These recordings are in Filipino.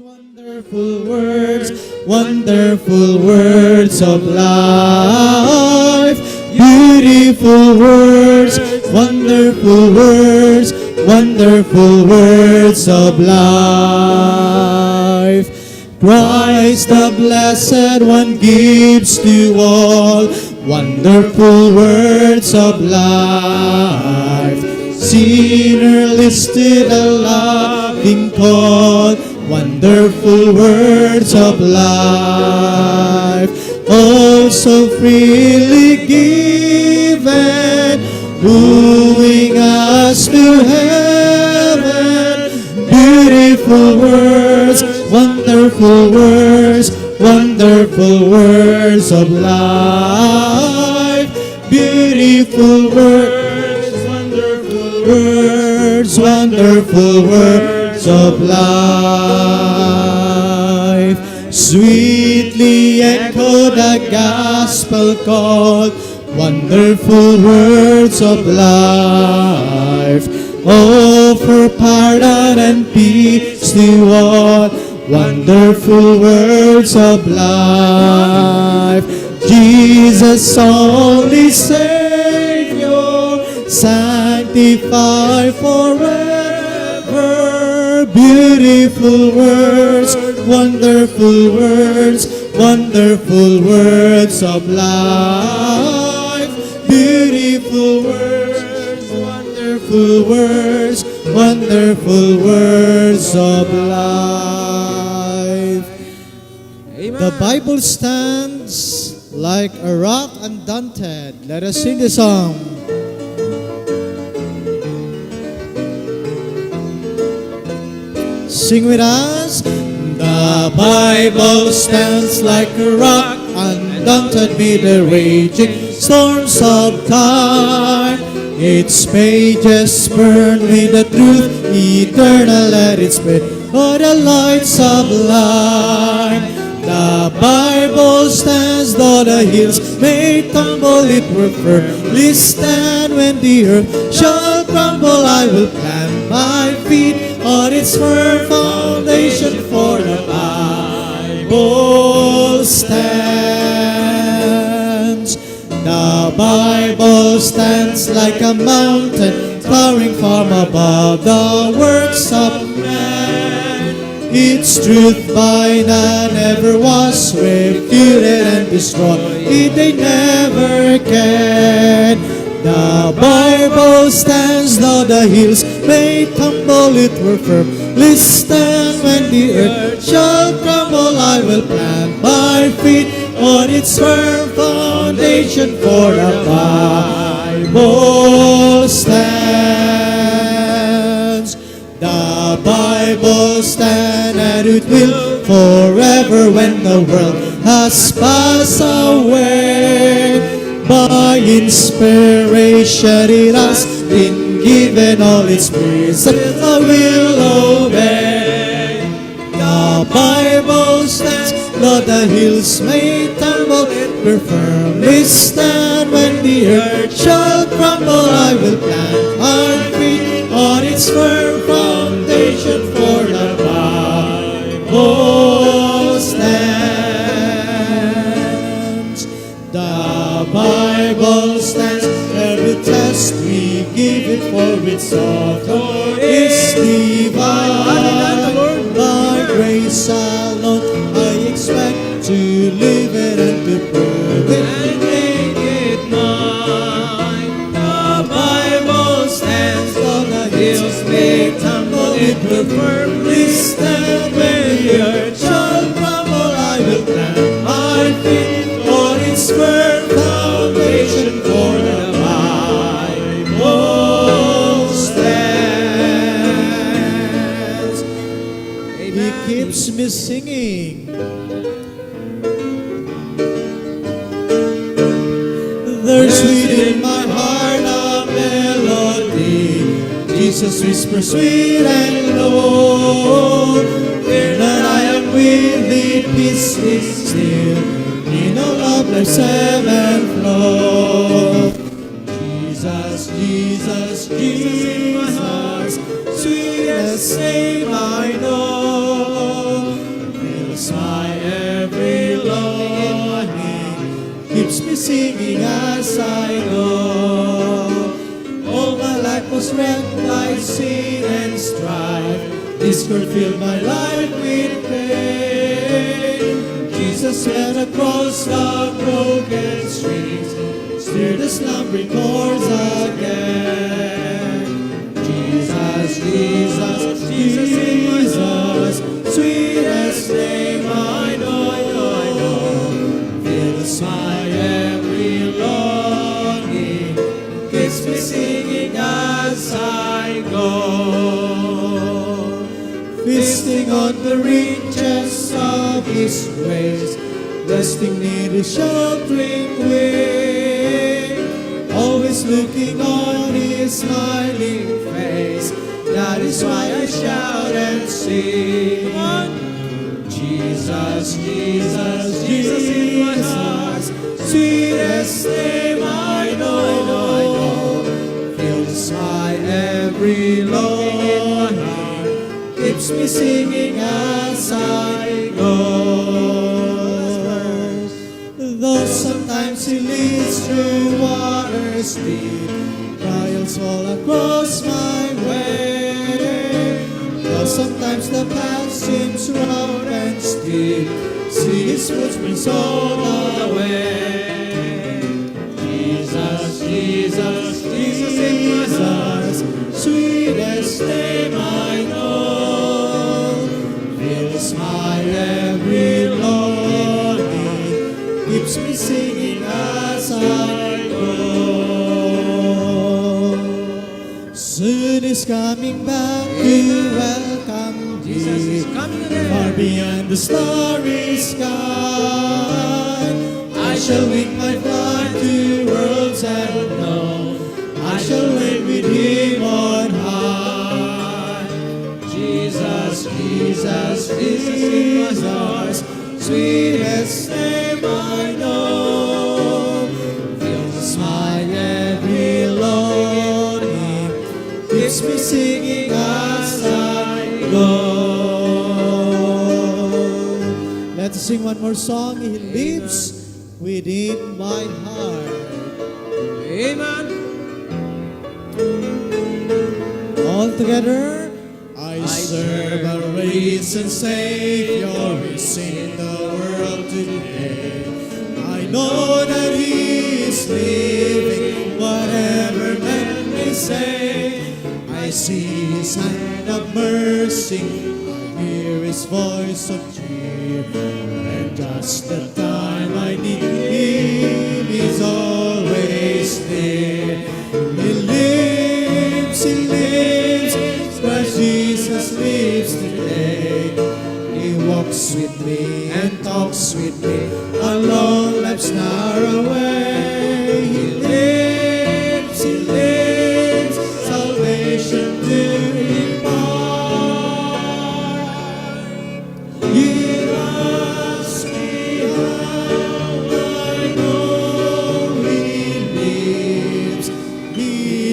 Wonderful words, wonderful words of life. Beautiful words, wonderful words, wonderful words of life. Christ the Blessed One gives to all wonderful words of life. Sinner listed a loving call, wonderful words of life, oh so freely given, wooing us to heaven. Beautiful words, wonderful words, wonderful words of life. Beautiful words, wonderful words, wonderful words of life. Sweetly echo the gospel call, wonderful words of life. Offer pardon and peace to all, wonderful words of life. Jesus only Savior, sanctify forever. Beautiful words, wonderful words, wonderful words of life. Beautiful words, wonderful words, wonderful words of life. Amen. The Bible stands like a rock undaunted. Let us sing the song. Sing with us. The Bible stands like a rock undaunted mid the raging storms of time. Its pages burn with the truth eternal, let it spread for the lights of life. The Bible stands though the hills may tumble, it will firmly stand. When the earth shall crumble, I will plant my feet on its firm foundation, for the Bible stands. The Bible stands like a mountain towering from above the works of man. Its truth by none ever was refuted and destroyed, it they never can. The Bible stands though the hills may tumble, it will firmly stand. When the earth shall crumble, I will plant my feet on its firm foundation, for the Bible stands. The Bible stands and it will forever when the world has passed away. By inspiration it has been given, all its precepts I will obey. The Bible stands, though the hills may tumble, it will firmly stand. When the earth shall crumble, I will plant my feet on its firm foundation, for the Bible stands. The Bible stands, every test we give it, for its author is divine. By grace alone I expect to live it and to prove it and make it mine. The Bible stands, though the hills may tumble, it will firmly stand. When the earth shall crumble, I will plant my feet on its firm foundation, for the Bible stands. He keeps me singing. There's sweet in my heart a melody, Jesus whispers sweet and low. Fear not, I am with thee, peace is still, in all of life's ebb and flow. Jesus, Jesus, Jesus, sweetest name I know. singing as I go. All my life was wrecked by sin and strife. Discord filled my life with pain. Jesus went across the broken streets, stir the slumbering chords again. Jesus, Jesus, Jesus, sweetest name I know, fills my every longing, keeps me singing as I go. Feasting on the riches of His grace, resting near His sheltering wing, always looking on His smiling face. That is why I shout and sing. Jesus, Jesus, Jesus, sweetest name I know, fills my every longing, keeps me singing as I go. Though sometimes He leads through waters deep, trials all across my way. Though sometimes the path seems rough and steep, see His footprints all the way. Jesus, Jesus, Jesus, sweetest name I know, fills my every longing, keeps me singing as I go. Soon is coming back to welcome thee. Jesus is coming again. Far beyond the starry sky, I shall wing my flight to worlds unknown. I shall wait with Him on high. Jesus, Jesus, Jesus, sweetest name I know, fills my every longing, keeps me singing as I go. Let's sing one more song. He lives within my heart. Amen. All together. I serve a risen Savior who's in the world today. I know that He is living, whatever men may say. I see His hand of mercy, I hear His voice of cheer, and just the time I need Him, He's always there. He lives, where Jesus lives today. He walks with me and talks with me along life's narrow way. He lives, salvation to impart. You ask me how I know He lives. He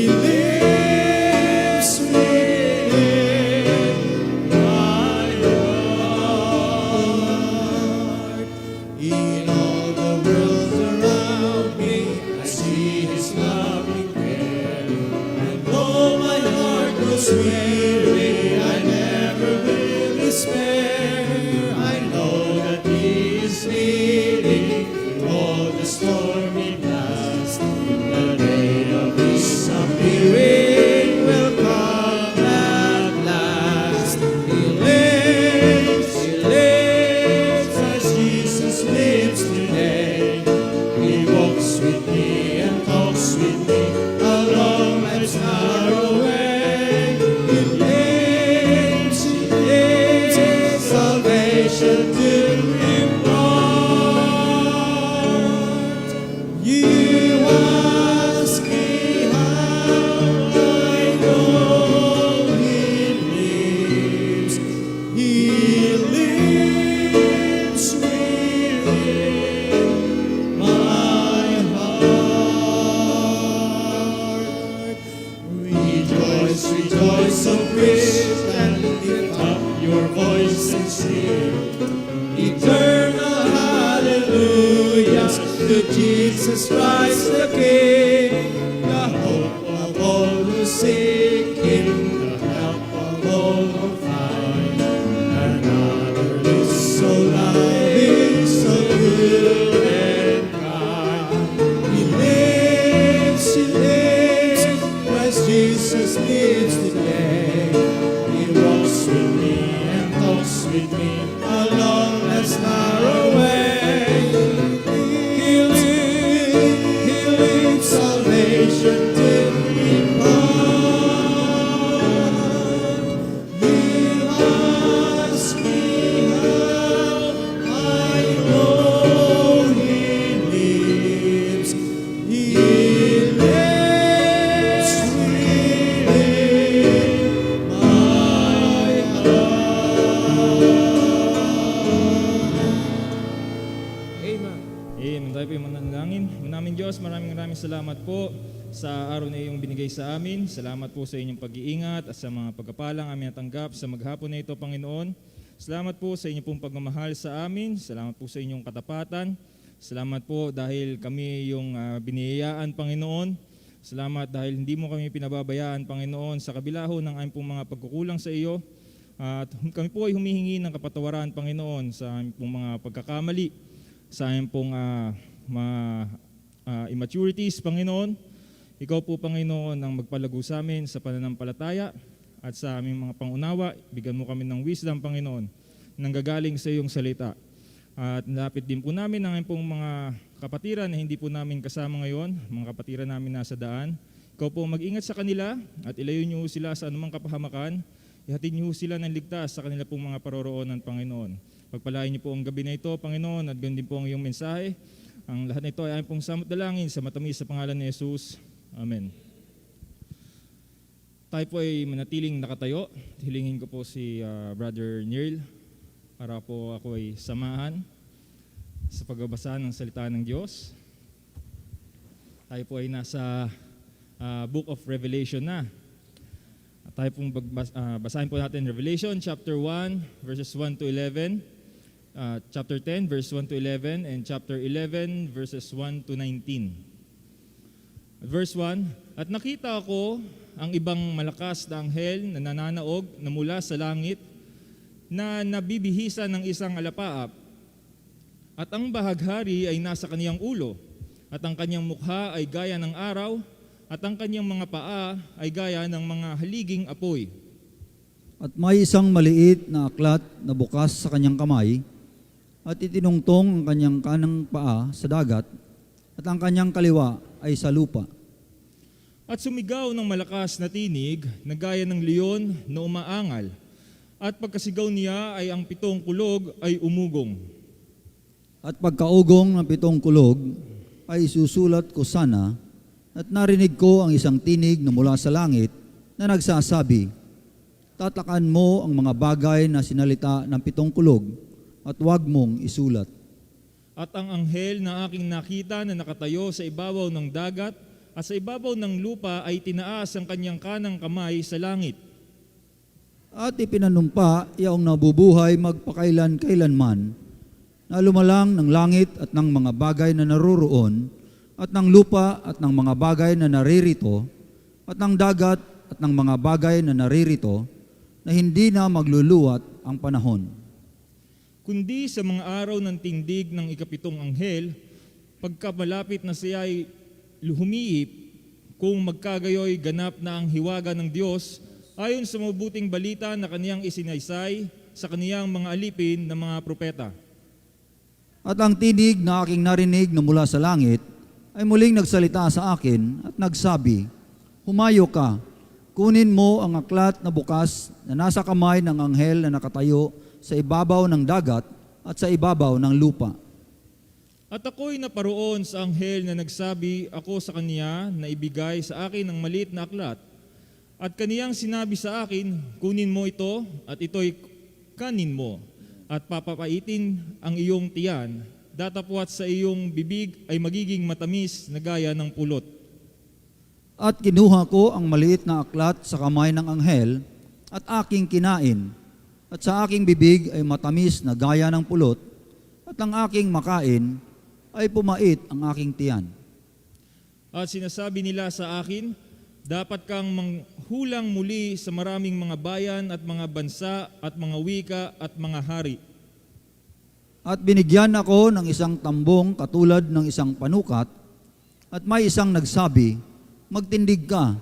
lives within my heart. In all the world around me, I see His loving care. And though my heart grows weary, I never will despair. I know that He is leading through all the stormy blast. The day of His appearing will come at last. He lives, as Jesus lives today. He walks with me and talks with me along life's narrow way. He lives, Jesus Christ the King, the hope of all who seek Him, the help of all who find. Another is so loving, so good and kind. He lives, Christ Jesus lives today. He walks with me and talks with me along that narrow way. He lives, salvation did He found. You ask me how I know He lives. He lives within my Amen. Amen. Tayo po yung mananalangin. Manaming Diyos, maraming salamat po sa araw na iyong binigay sa amin. Salamat po sa inyong pag-iingat at sa mga pagkapalang aming natanggap sa maghapon na ito, Panginoon. Salamat po sa inyong pong pagmamahal sa amin. Salamat po sa inyong katapatan. Salamat po dahil kami yung biniyayaan, Panginoon. Salamat dahil hindi mo kami pinababayaan, Panginoon, sa kabila ho ng aming pong mga pagkukulang sa iyo. At kami po ay humihingi ng kapatawaran, Panginoon, sa aming pong mga pagkakamali, sa aming pong immaturities, Panginoon. Ikaw po, Panginoon, ang magpalago sa amin sa pananampalataya at sa aming mga pangunawa. Bigyan mo kami ng wisdom, Panginoon, nang gagaling sa iyong salita. At nalapit din po namin ang aming pong mga kapatiran na hindi po namin kasama ngayon, mga kapatiran namin nasa daan. Ikaw po mag-ingat sa kanila at ilayo niyo sila sa anumang kapahamakan. Ihatid niyo sila ng ligtas sa kanila pong mga paroroonan, Panginoon. Pagpalain niyo po ang gabi na ito, Panginoon, at ganun din po ang iyong mensahe. Ang lahat na ito ay aming pong samot dalangin sa matamis sa pangalan ni Jesus. Amen. Tayo po ay manatiling nakatayo. Hilingin ko po si Brother Neil para po ako ay samahan sa pagbabasa ng salita ng Diyos. Tayo po ay nasa Book of Revelation na. At tayo pong basahin po natin Revelation chapter 1 verses 1 to 11, chapter 10 verse 1 to 11, and chapter 11 verses 1 to 19. Verse 1, at nakita ko ang ibang malakas na anghel na nananaog na mula sa langit na nabibihisa ng isang alapaap. At ang bahaghari ay nasa kaniyang ulo, at ang kaniyang mukha ay gaya ng araw, at ang kaniyang mga paa ay gaya ng mga haliging apoy. At may isang maliit na aklat na bukas sa kanyang kamay, at itinungtong ang kanyang kanang paa sa dagat, at ang kanyang kaliwa ay sa lupa. At sumigaw ng malakas na tinig na gaya ng leon na umaangal, at pagkasigaw niya ay ang 7 kulog ay umugong. At pagkaugong ng 7 kulog ay isusulat ko sana, at narinig ko ang isang tinig na mula sa langit na nagsasabi, tatakan mo ang mga bagay na sinalita ng 7 kulog at huwag mong isulat. At ang anghel na aking nakita na nakatayo sa ibabaw ng dagat at sa ibabaw ng lupa ay tinaas ang kanyang kanang kamay sa langit. At ipinanumpa iyong nabubuhay magpakailan-kailanman, na lumalang ng langit at ng mga bagay na naroroon, at ng lupa at ng mga bagay na naririto, at ng dagat at ng mga bagay na naririto, na hindi na magluluwat ang panahon. Kundi sa mga araw ng tindig ng ika-7 anghel, pagkamalapit na siya ay humiip, kung magkagayoy ganap na ang hiwaga ng Diyos, ayon sa mabuting balita na kaniyang isinaysay sa kaniyang mga alipin na mga propeta. At ang tinig na aking narinig na mula sa langit ay muling nagsalita sa akin at nagsabi, humayo ka, kunin mo ang aklat na bukas na nasa kamay ng anghel na nakatayo sa ibabaw ng dagat at sa ibabaw ng lupa. At ako'y naparoon sa anghel na nagsabi ako sa kaniya na ibigay sa akin ang maliit na aklat. At kaniyang sinabi sa akin, kunin mo ito at ito'y kanin mo at papapaitin ang iyong tiyan. Datapwat sa iyong bibig ay magiging matamis na gaya ng pulot. At kinuha ko ang maliit na aklat sa kamay ng anghel at aking kinain. At sa aking bibig ay matamis na gaya ng pulot. At ang aking makain ay pumait ang aking tiyan. At sinasabi nila sa akin, dapat kang manghulang muli sa maraming mga bayan at mga bansa at mga wika at mga hari. At binigyan ako ng isang tambong katulad ng isang panukat, at may isang nagsabi, magtindig ka,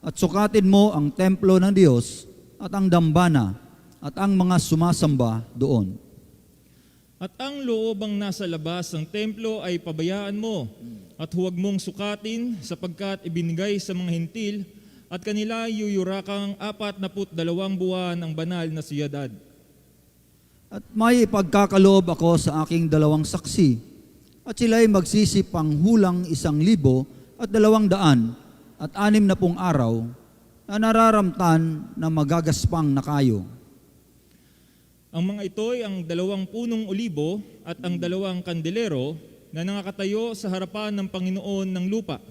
at sukatin mo ang templo ng Diyos at ang dambana at ang mga sumasamba doon. At ang loob ang nasa labas ng templo ay pabayaan mo, at huwag mong sukatin sapagkat ibinigay sa mga hintil at kanila yuyurakang 42 buwan ang banal na siyudad. At may ipagkakaloob ako sa aking 2 saksi, at sila'y magsisipang hulang 1,200 at 60 araw na nararamtan na magagaspang na kayo. Ang mga ito ay ang 2 punong olibo at ang 2 kandelero na nakakatayo sa harapan ng Panginoon ng lupa.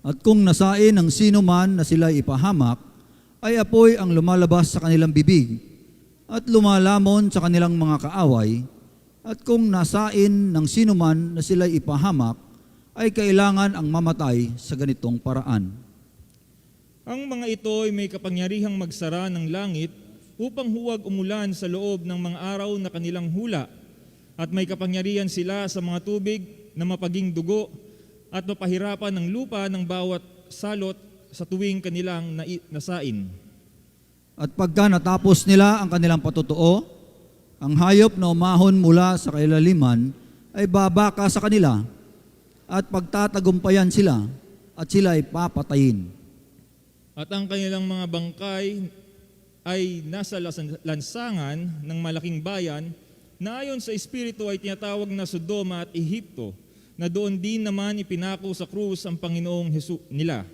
At kung nasain ng sino man na sila ipahamak, ay apoy ang lumalabas sa kanilang bibig at lumalamon sa kanilang mga kaaway. At kung nasain ng sino man na sila ipahamak, ay kailangan ang mamatay sa ganitong paraan. Ang mga ito ay may kapangyarihang magsara ng langit upang huwag umulan sa loob ng mga araw na kanilang hula, at may kapangyarihan sila sa mga tubig na mapaging dugo at mapahirapan ng lupa ng bawat salot sa tuwing kanilang nasain. At pagka natapos nila ang kanilang patutuo, ang hayop na umahon mula sa kailaliman ay babaka sa kanila at pagtatagumpayan sila at sila ay papatayin. At ang kanilang mga bangkay ay nasa lansangan ng malaking bayan na ayon sa Espiritu ay tinatawag na Sodoma at Ehipto, na doon din naman ipinako sa krus ang Panginoong nila.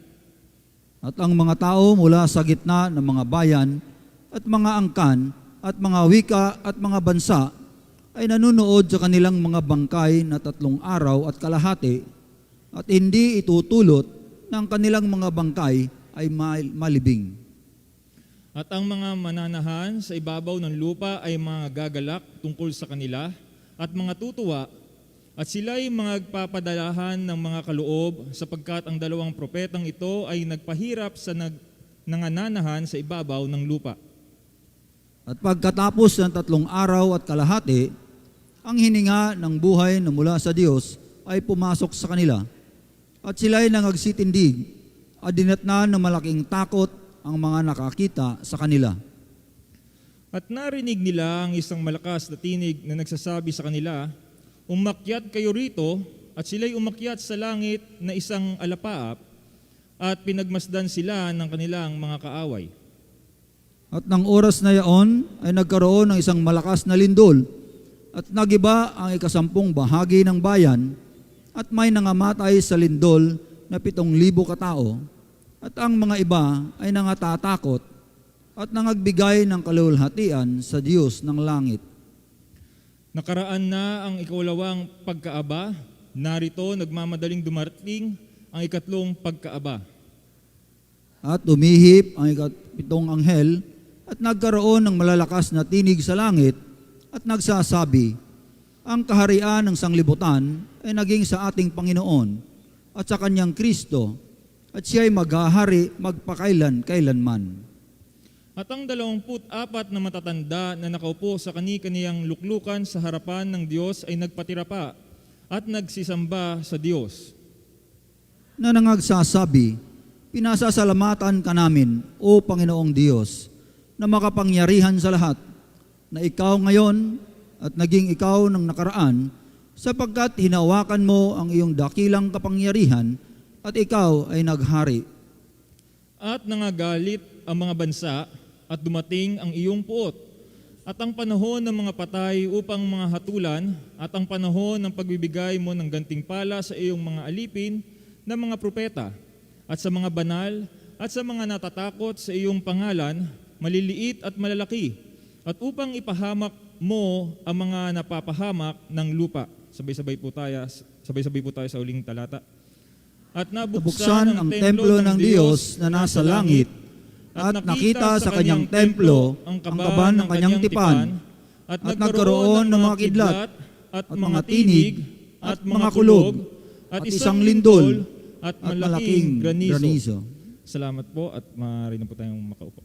At ang mga tao mula sa gitna ng mga bayan at mga angkan at mga wika at mga bansa ay nanunood sa kanilang mga bangkay na 3 araw at kalahati, at hindi itutulot ng kanilang mga bangkay ay malibing. At ang mga mananahan sa ibabaw ng lupa ay mga gagalak tungkol sa kanila at mga tutuwa, at sila'y magpapadalahan ng mga kaloob sapagkat ang 2 propetang ito ay nagpahirap sa nangananahan sa ibabaw ng lupa. At pagkatapos ng 3 araw at kalahati, ang hininga ng buhay na mula sa Diyos ay pumasok sa kanila, at sila'y nangagsitindig at dinatnan ng malaking takot ang mga nakakita sa kanila. At narinig nila ang isang malakas na tinig na nagsasabi sa kanila, umakyat kayo rito, at sila'y umakyat sa langit na isang alapaap, at pinagmasdan sila ng kanilang mga kaaway. At ng oras na yaon ay nagkaroon ng isang malakas na lindol, at nagiba ang 10 bahagi ng bayan, at may nangamatay sa lindol na 7,000 katao, at ang mga iba ay nangatatakot at nangagbigay ng kaluwalhatian sa Diyos ng langit. Nakaraan na ang 2 pagkaaba, narito nagmamadaling dumarating ang 3 pagkaaba. At umihip ang 7 anghel, at nagkaroon ng malalakas na tinig sa langit, at nagsasabi, ang kaharian ng sanglibutan ay naging sa ating Panginoon at sa kanyang Kristo, at siya ay maghahari magpakailan-kailanman. At ang 24 na matatanda na nakaupo sa kani-kaniyang luklukan sa harapan ng Diyos ay nagpatira pa at nagsisamba sa Diyos. Na nangagsasabi, pinasasalamatan ka namin, O Panginoong Diyos, na makapangyarihan sa lahat, na ikaw ngayon at naging ikaw ng nakaraan, sapagkat hinawakan mo ang iyong dakilang kapangyarihan at ikaw ay naghari. At nangagalit ang mga bansa at dumating ang iyong puot, at ang panahon ng mga patay upang mga hatulan, at ang panahon ng pagbibigay mo ng gantimpala sa iyong mga alipin na mga propeta, at sa mga banal, at sa mga natatakot sa iyong pangalan, maliliit at malalaki, at upang ipahamak mo ang mga napapahamak ng lupa. Sabay-sabay po tayo sa uling talata. At Nabuksan ang templo ng Diyos na nasa langit, at nakita sa kanyang templo ang kaban ng kanyang tipan, at nagkaroon ng mga kidlat, at mga tinig, at mga kulog, at isang lindol, at malaking granizo. Salamat po at maaari na po tayong makaupo.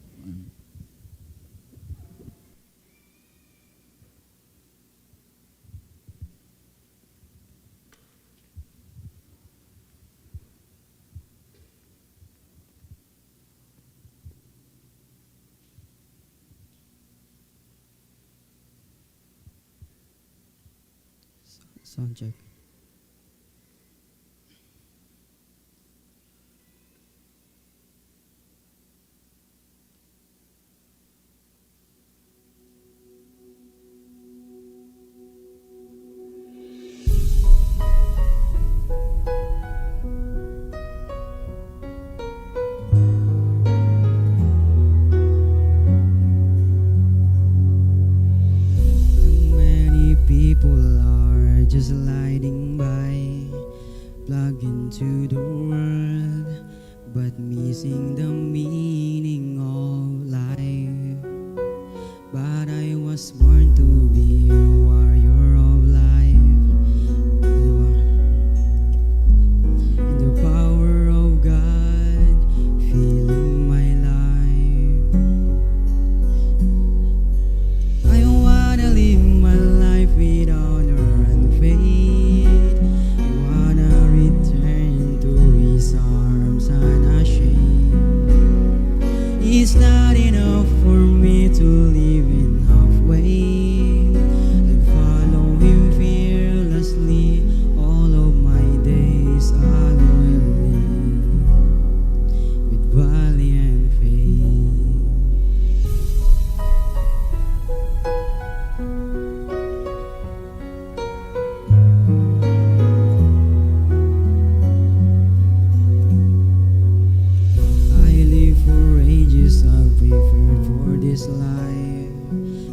Sound check. Too many people are just gliding by, plugged into the world, but missing the meaning of life. But I was born to be a warrior of life, in the power of God, filling my life. I wanna live my life with honor and faith. I wanna return to His arms unashamed. It's not enough for me to live in halfway. I follow Him fearlessly. All of my days I will live with valiant faith. I live for ages, I've prepared for this life.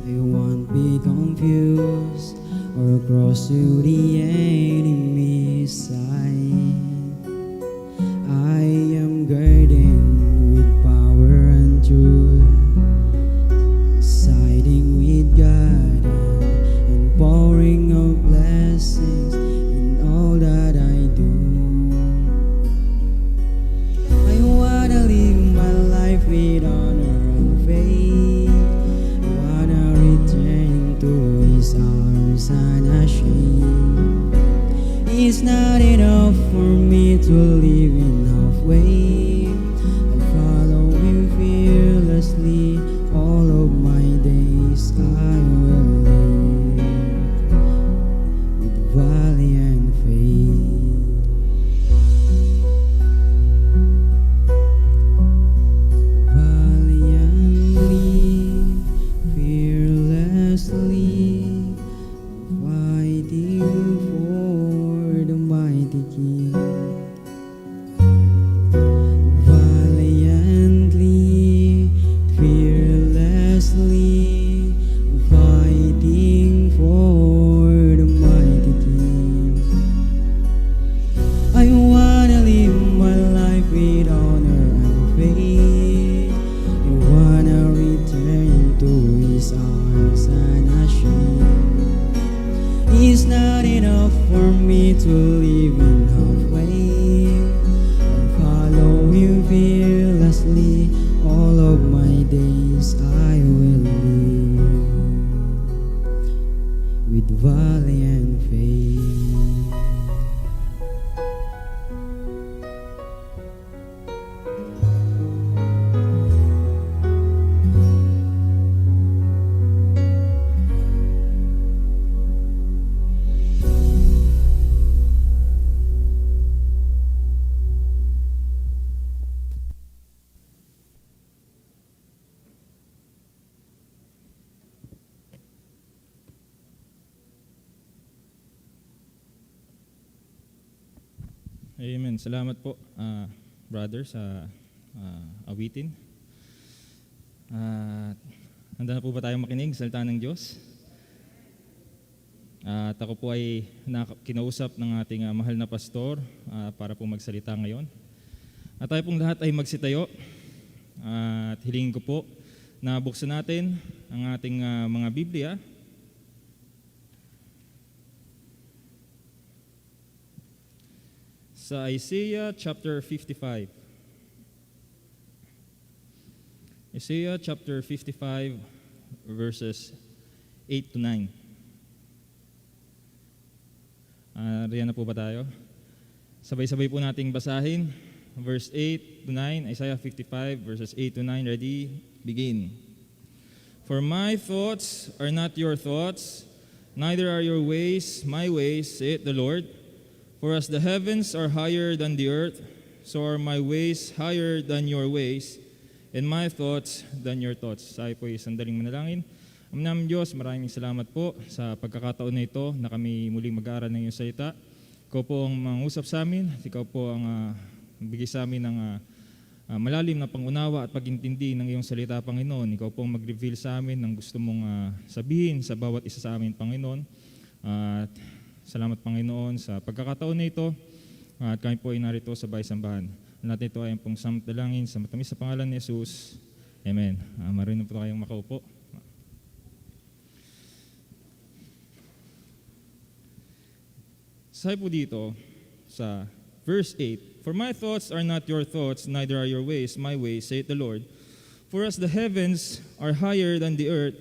I won't be confused or cross to the enemy's side. I am guarded with power and truth, siding with God and pouring of blessings in all that I do. I wanna live my life with honor and faith. I wanna return to His arms unashamed. It's not enough for me to live in halfway. I follow Him fearlessly. All of my days I will live with valiant faith. Valiantly, fearlessly, fighting for the mighty King. Valiantly, fearlessly, fighting for the mighty King. I wanna live my life with honor and faith. I wanna return to His arms unashamed. It's not enough for me to live in halfway. I follow Him fearlessly. All of my days I will live with valiant faith. Amen. Salamat po, brother, sa awitin. Handa na po ba tayong makinig sa salita ng Diyos? At ako po ay kinausap ng ating mahal na pastor para po magsalita ngayon. At tayo pong lahat ay magsitayo. At hilingin ko po na buksan natin ang ating mga Biblia sa Isaiah chapter 55. Isaiah chapter 55 verses 8 to 9. Riyan na po ba tayo? Sabay-sabay po nating basahin. Verse 8 to 9, Isaiah 55 verses 8 to 9. Ready? Begin. For my thoughts are not your thoughts, neither are your ways my ways, saith the Lord. For as the heavens are higher than the earth, so are my ways higher than your ways, and my thoughts than your thoughts. Tayo po ay sandaling manalangin. Aming Diyos, maraming salamat po sa pagkakataon na ito na kami muling mag-aaral ng iyong salita. Ikaw po ang mangusap sa amin, ikaw po ang bigay sa amin ng malalim na pangunawa at pag-intindi ng iyong salita, Panginoon. Ikaw po ang mag-reveal sa amin ng gusto mong sabihin sa bawat isa sa amin, Panginoon. At salamat, Panginoon, sa pagkakataon na ito. At kami po ay narito sa bahay-sambahan. Natin ito ay ang pong samtalangin sa matamis sa pangalan ni Jesus. Amen. Marunong po kayong makaupo. Sabi po dito sa verse 8, For my thoughts are not your thoughts, neither are your ways my ways, saith the Lord. For as the heavens are higher than the earth,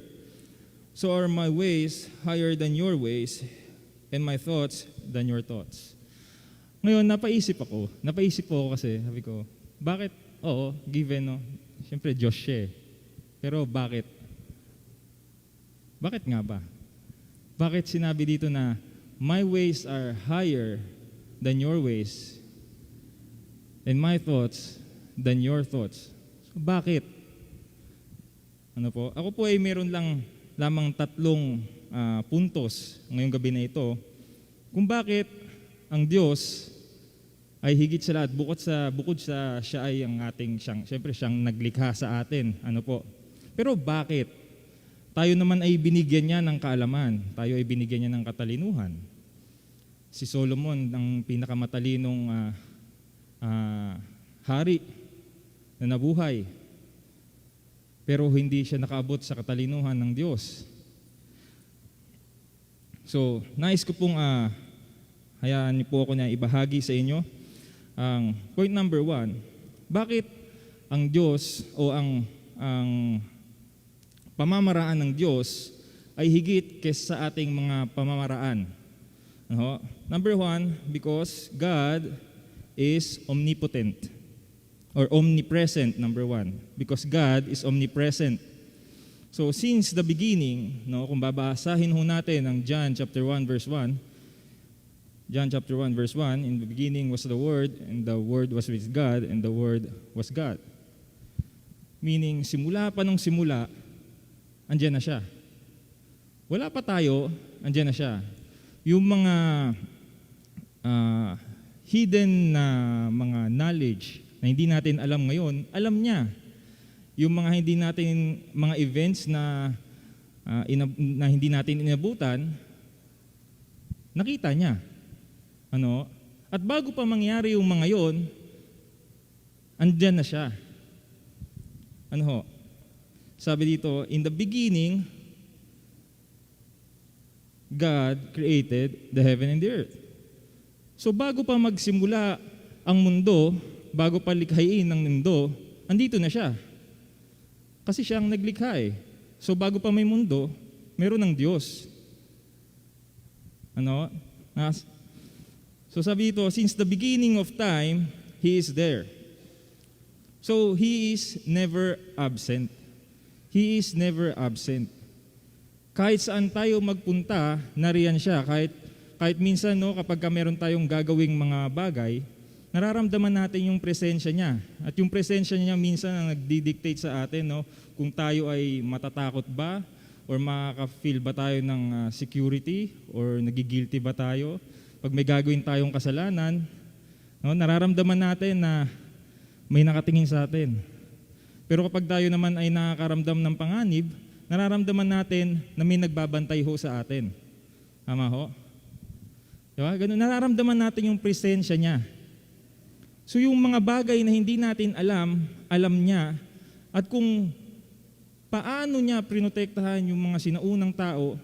so are my ways higher than your ways, and my thoughts than your thoughts. Ngayon, napaisip po ako kasi, sabi ko, bakit? Oo, given, no? Siyempre, Diyos siya eh. Pero bakit? Bakit nga ba? Bakit sinabi dito na, my ways are higher than your ways, and my thoughts than your thoughts? So, bakit? Ano po? Ako po ay meron lamang tatlong puntos ngayong gabi na ito kung bakit ang Diyos ay higit sa lahat, bukod sa siya ay ang siyempre siyang naglikha sa atin. Ano po? Pero bakit? Tayo naman ay binigyan niya ng kaalaman. Tayo ay binigyan niya ng katalinuhan. Si Solomon, ang pinakamatalinong hari na nabuhay. Pero hindi siya nakaabot sa katalinuhan ng Diyos. So, nais ko pong hayaan niyo po ako na ibahagi sa inyo ang point number 1. Bakit ang Diyos o ang pamamaraan ng Diyos ay higit kaysa sa ating mga pamamaraan? Number 1, because God is omnipotent or omnipresent, number 1. Because God is omnipresent. So since the beginning, kung babasahin ho natin ang John chapter 1 verse 1, John chapter 1 verse 1, in the beginning was the Word, and the Word was with God, and the Word was God. Meaning, simula pa nung simula, andyan na siya. Wala pa tayo, andyan na siya. Yung mga hidden na mga knowledge na hindi natin alam ngayon, alam niya. Yung mga hindi natin, mga events na hindi natin inabutan, nakita niya. At bago pa mangyari yung mga yon, andyan na siya. Sabi dito, in the beginning, God created the heaven and the earth. So bago pa magsimula ang mundo, bago pa likhain ng mundo, andito na siya. Kasi siya ang naglikha eh. So bago pa may mundo, meron ng Diyos. So sabi dito, since the beginning of time, He is there. So He is never absent. He is never absent. Kahit saan tayo magpunta, nariyan siya. Kahit minsan, kapag meron tayong gagawing mga bagay, nararamdaman natin yung presensya niya. At yung presensya niya minsan ang nagdi-dictate sa atin, kung tayo ay matatakot ba, or makaka-feel ba tayo ng security, or nagigilty ba tayo. Pag may gagawin tayong kasalanan, nararamdaman natin na may nakatingin sa atin. Pero kapag tayo naman ay nakakaramdam ng panganib, nararamdaman natin na may nagbabantay ho sa atin. Tama ho? Diba? Ganun, nararamdaman natin yung presensya niya. So yung mga bagay na hindi natin alam niya, at kung paano niya prinotektahan yung mga sinaunang tao,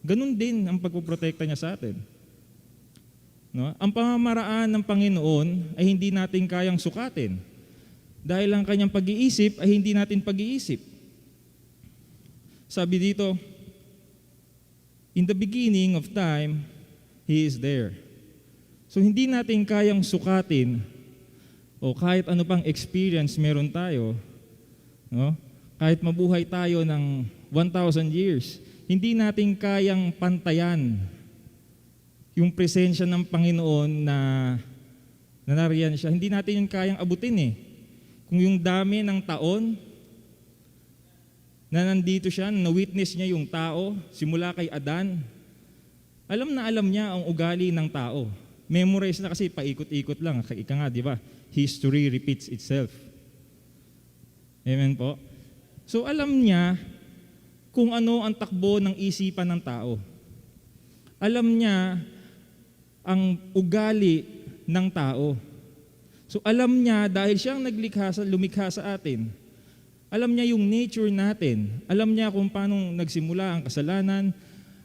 ganun din ang pagpoprotekta niya sa atin. No? Ang pamamaraan ng Panginoon ay hindi natin kayang sukatin. Dahil ang kanyang pag-iisip ay hindi natin pag-iisip. Sabi dito, in the beginning of time, He is there. So hindi natin kayang sukatin o kahit ano pang experience meron tayo, no? Kahit mabuhay tayo ng 1,000 years, hindi natin kayang pantayan yung presensya ng Panginoon na nariyan siya. Hindi natin yun kayang abutin eh. Kung yung dami ng taon na nandito siya, na-witness niya yung tao, simula kay Adan, alam niya ang ugali ng tao. Memorize na kasi paikot-ikot lang. Ika nga, di ba? History repeats itself. Amen po? So alam niya kung ano ang takbo ng isipan ng tao. Alam niya ang ugali ng tao. So alam niya dahil siyang lumikha sa atin, alam niya yung nature natin. Alam niya kung paano nagsimula ang kasalanan.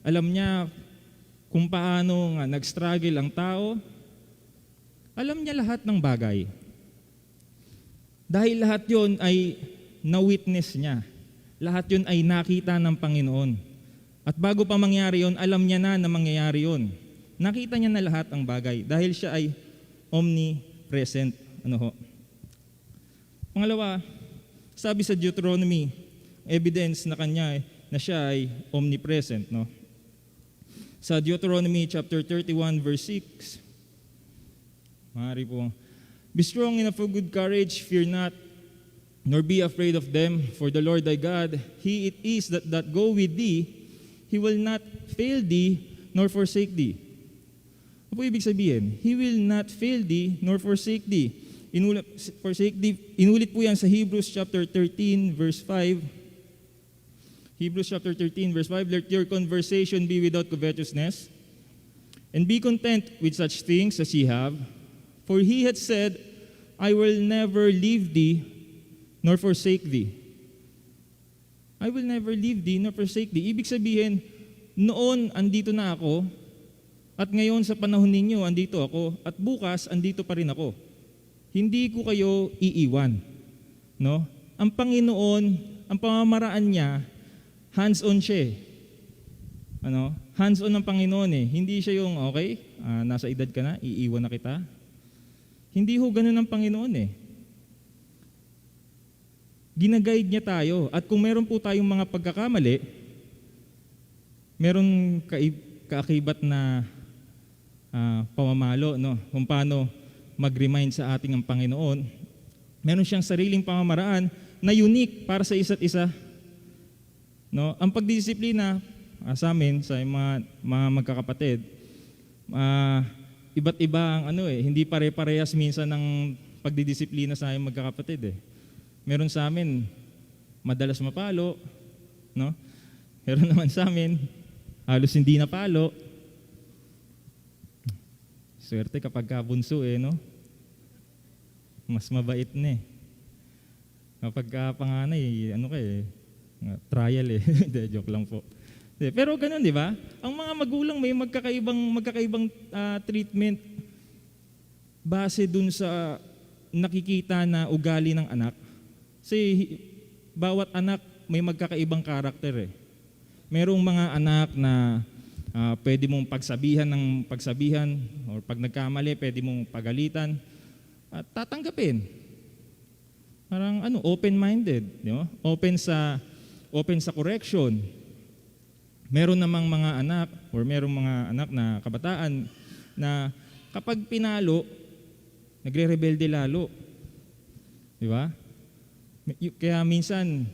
Alam niya kung paano nag-struggle ang tao. Alam niya lahat ng bagay. Dahil lahat yon ay na-witness niya. Lahat yun ay nakita ng Panginoon. At bago pa mangyari yon, alam niya na mangyayari yon. Nakita niya na lahat ang bagay dahil siya ay omnipresent. Ano ho? Pangalawa, sabi sa Deuteronomy, evidence na kanya na siya ay omnipresent. No? Sa Deuteronomy chapter 31 verse 6, maaari po, be strong and of good courage, fear not, nor be afraid of them, for the Lord thy God, He it is that go with thee, He will not fail thee, nor forsake thee. Ano po ibig sabihin? He will not fail thee, nor forsake thee. Inulit po yan sa Hebrews chapter 13, verse 5. Hebrews chapter 13, verse 5, let your conversation be without covetousness, and be content with such things as ye have, for He had said, I will never leave thee, nor forsake thee. I will never leave thee, nor forsake thee. Ibig sabihin, noon andito na ako, at ngayon sa panahon ninyo andito ako, at bukas andito pa rin ako. Hindi ko kayo iiwan. No? Ang Panginoon, ang pamamaraan niya, hands-on siya. Ano? Hands-on ng Panginoon eh. Hindi siya yung, okay, nasa edad ka na, iiwan na kita. Hindi ho ganun ang Panginoon eh. Ginaguide niya tayo. At kung meron po tayong mga pagkakamali, meron kaakibat na pamamalo, no? Kung paano mag-remind sa ating ang Panginoon. Meron siyang sariling pamamaraan na unique para sa isa't isa. No? Ang pagdisiplina sa amin, sa mga magkakapatid, iba't iba ang hindi pare-parehas minsan ng pagdidisiplina sa aming magkakapatid eh. Meron sa amin, madalas mapalo, no? Meron naman sa amin, halos hindi napalo. Swerte kapag kabunso no? Mas mabait na eh. Kapag panganay, trial eh. Joke lang po. Pero ganun, di ba? Ang mga magulang may magkakaibang treatment base dun sa nakikita na ugali ng anak. Kasi bawat anak may magkakaibang karakter eh. Merong mga anak na pwede mong pagsabihan ng pagsabihan, or pag nagkamali, pwede mong pagalitan at tatanggapin. Parang open-minded, di ba? Open sa correction. Meron namang mga anak or merong mga anak na kabataan na kapag pinalo, nagre-rebelde lalo. Di ba? Kaya minsan,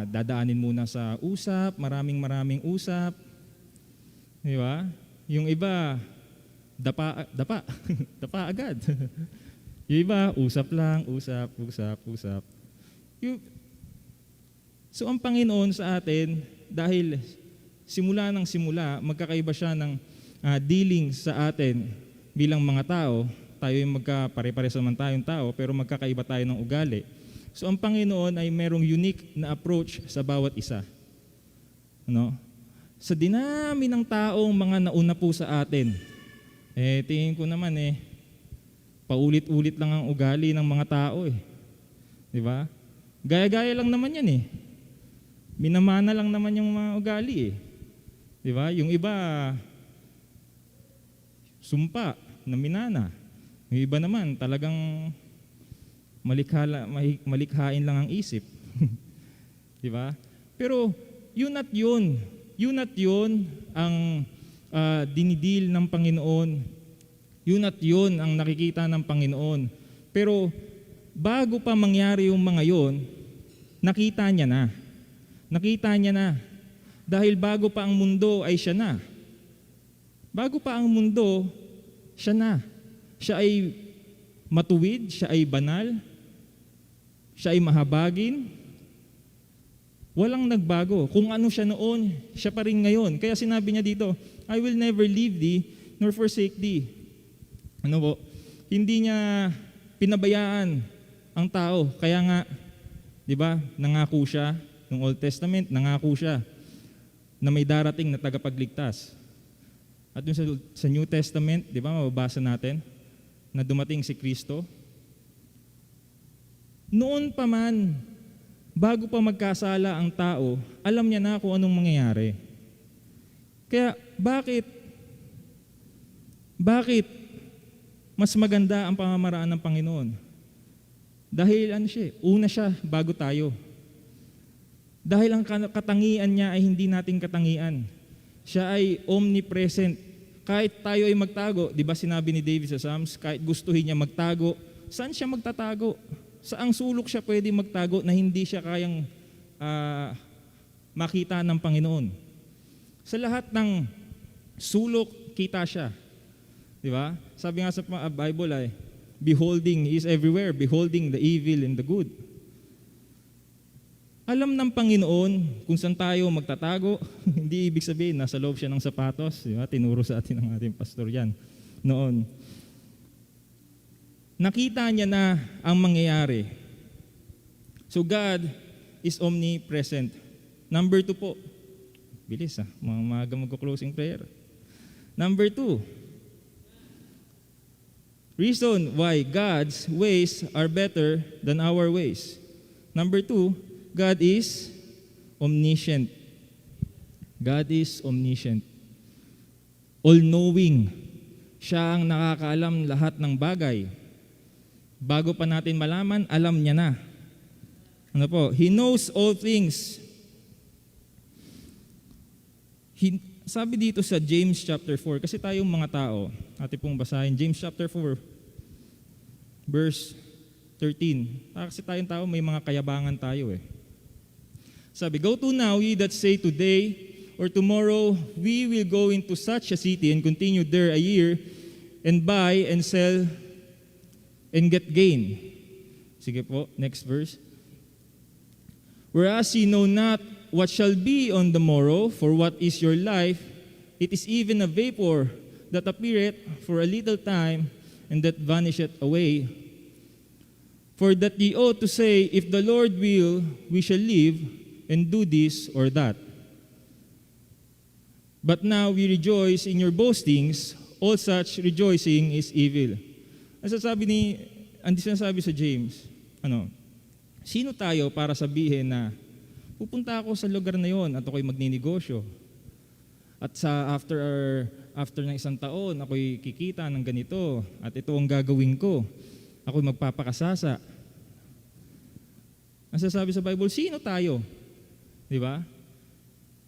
dadaanin muna sa usap, maraming usap. Di ba? Yung iba, dapa dapa agad. Yung iba, usap lang, usap. So ang Panginoon sa atin, dahil simula ng simula, magkakaiba siya ng dealing sa atin bilang mga tao. Tayo yung magkapare-pares naman tayong tao, pero magkakaiba tayo ng ugali. So ang Panginoon ay merong unique na approach sa bawat isa. Sa dinami ng taong mga nauna po sa atin, Tingin ko naman paulit-ulit lang ang ugali ng mga tao Di ba? Gaya-gaya lang naman yan Minamana lang naman yung mga ugali Di ba? Yung iba, sumpa na minana. Yung iba naman, talagang malikhain lang ang isip. Di ba? Pero yun at yun ang dinidil ng Panginoon. Yun at yun ang nakikita ng Panginoon. Pero bago pa mangyari yung mga yun, nakita niya na. Nakita niya na. Dahil bago pa ang mundo ay siya na. Bago pa ang mundo, siya na. Siya ay matuwid, siya ay banal, siya ay mahabagin. Walang nagbago. Kung ano siya noon, siya pa rin ngayon. Kaya sinabi niya dito, I will never leave thee nor forsake thee. Ano po? Hindi niya pinabayaan ang tao. Kaya nga, di ba, nangako siya, nung Old Testament, nangako siya na may darating na tagapagligtas. At yung sa New Testament, di ba, mababasa natin na dumating si Kristo. Noon pa man, bago pa magkasala ang tao, alam niya na kung anong mangyayari. Kaya bakit mas maganda ang pamamaraan ng Panginoon? Dahil una siya bago tayo. Dahil ang katangian niya ay hindi nating katangian. Siya ay omnipresent. Kahit tayo ay magtago, di ba sinabi ni David sa Psalms, kahit gustuhin niya magtago, saan siya magtatago? Saang sulok siya pwede magtago na hindi siya kayang makita ng Panginoon? Sa lahat ng sulok, kita siya. Di ba? Sabi nga sa Bible ay, beholding, He is everywhere, beholding the evil and the good. Alam ng Panginoon kung saan tayo magtatago. Hindi ibig sabihin, nasa loob siya ng sapatos. Di ba? Tinuro sa atin ng ating pastor yan noon. Nakita niya na ang mangyayari. So God is omnipresent. Number 2 po. Bilis maaga magko-closing prayer. Number 2. Reason why God's ways are better than our ways. Number 2, God is omniscient. God is omniscient. All-knowing. Siya ang nakakaalam lahat ng bagay. Bago pa natin malaman, alam niya na. Ano po? He knows all things. Sabi dito sa James chapter 4, kasi tayong mga tao, atin pong basahin, James chapter 4, verse 13. Kasi tayong tao, may mga kayabangan tayo Sabi, go to now, ye that say today or tomorrow, we will go into such a city and continue there a year and buy and sell and get gain. Sige po, next verse. Whereas ye know not what shall be on the morrow, for what is your life? It is even a vapor that appeareth for a little time and that vanisheth away. For that ye ought to say, if the Lord will, we shall live and do this or that. But now we rejoice in your boastings, all such rejoicing is evil. Ang sinasabi sa James, sino tayo para sabihin na pupunta ako sa lugar na yon at ako'y magninegosyo. At after ng isang taon, ako'y kikita ng ganito at ito ang gagawin ko. Ako'y magpapakasasa. Ang sasabi sa Bible, sino tayo? Di ba?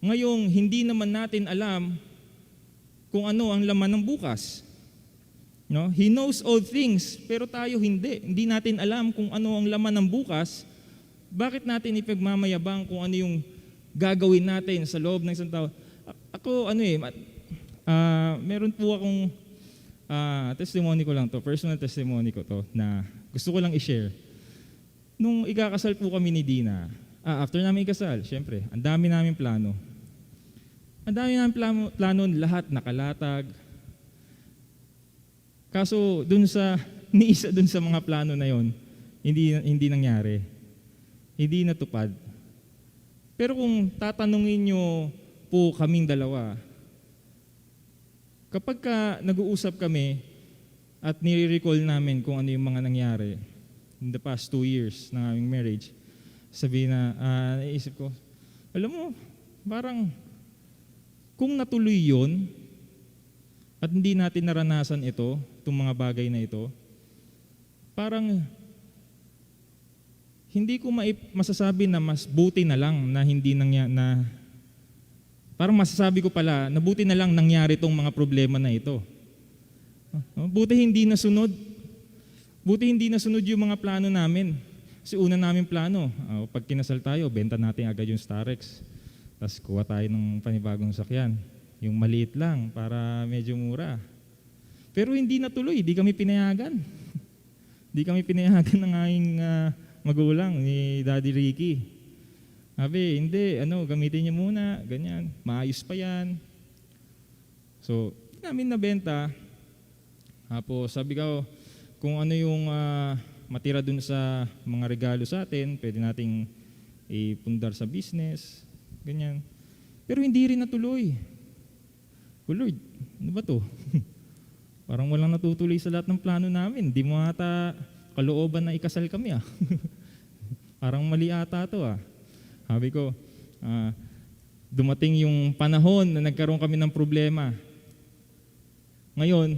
Ngayong hindi naman natin alam kung ano ang laman ng bukas. No? He knows all things, pero tayo hindi. Hindi natin alam kung ano ang laman ng bukas. Bakit natin ipagmamayabang kung ano yung gagawin natin sa loob ng isang tao? Ako, meron po akong testimony ko lang to, personal testimony ko to, na gusto ko lang i-share. Nung ikakasal po kami ni Dina, after namin ikasal, syempre, ang dami namin plano. Ang dami namin plano, lahat nakalatag. Kaso, isa dun sa mga plano na yon, hindi nangyari. Hindi natupad. Pero kung tatanungin nyo po kaming dalawa, kapag nag-uusap kami at nire-recall namin kung ano yung mga nangyari in the past 2 years ng aming marriage, sabihin na, naisip ko, alam mo, parang kung natuloy yun at hindi natin naranasan ito, itong mga bagay na ito, parang hindi ko masasabi na mas buti na lang na hindi parang masasabi ko pala na buti na lang nangyari itong mga problema na ito. Buti hindi nasunod. Buti hindi nasunod yung mga plano namin. Kasi una namin plano, pag kinasal tayo, benta natin agad yung Starex. Tapos kuha tayo ng panibagong sakyan. Yung maliit lang para medyo mura. Pero hindi natuloy, di kami pinayagan. Di kami pinayagan ng aming magulang ni Daddy Ricky. Sabi, hindi, gamitin niyo muna, ganyan. Maayos pa yan. So, namin nabenta. Tapos sabi ko, kung ano yung matira dun sa mga regalo sa atin, pwede nating ipundar sa business, ganyan. Pero hindi rin natuloy. Oh Lord, ano ba to? Parang walang natutuloy sa lahat ng plano namin. Di mo ata kalooban na ikasal kami Parang mali ata to Sabi ko, dumating yung panahon na nagkaroon kami ng problema. Ngayon,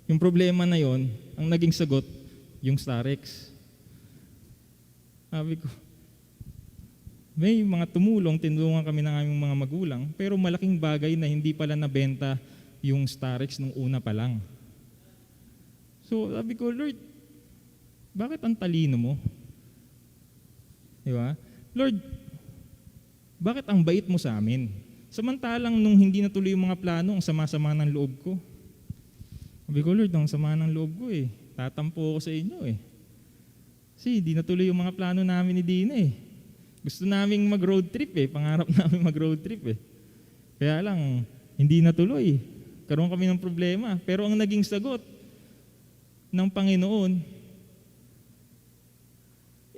yung problema na yon, ang naging sagot, yung Starex. Sabi ko, may mga tinulungan kami ng aming mga magulang, pero malaking bagay na hindi pala nabenta yung Starex nung una pa lang. So sabi ko, Lord, bakit ang talino mo? Di ba? Lord, bakit ang bait mo sa amin? Samantalang nung hindi natuloy yung mga plano, ang sama-sama ng loob ko. Sabi ko, Lord, ang sama ng loob ko tatampo ako sa inyo Kasi hindi natuloy yung mga plano namin ni Dina Gusto naming mag-road trip pangarap namin mag-road trip Kaya lang, hindi natuloy. Karoon kami ng problema. Pero ang naging sagot ng Panginoon,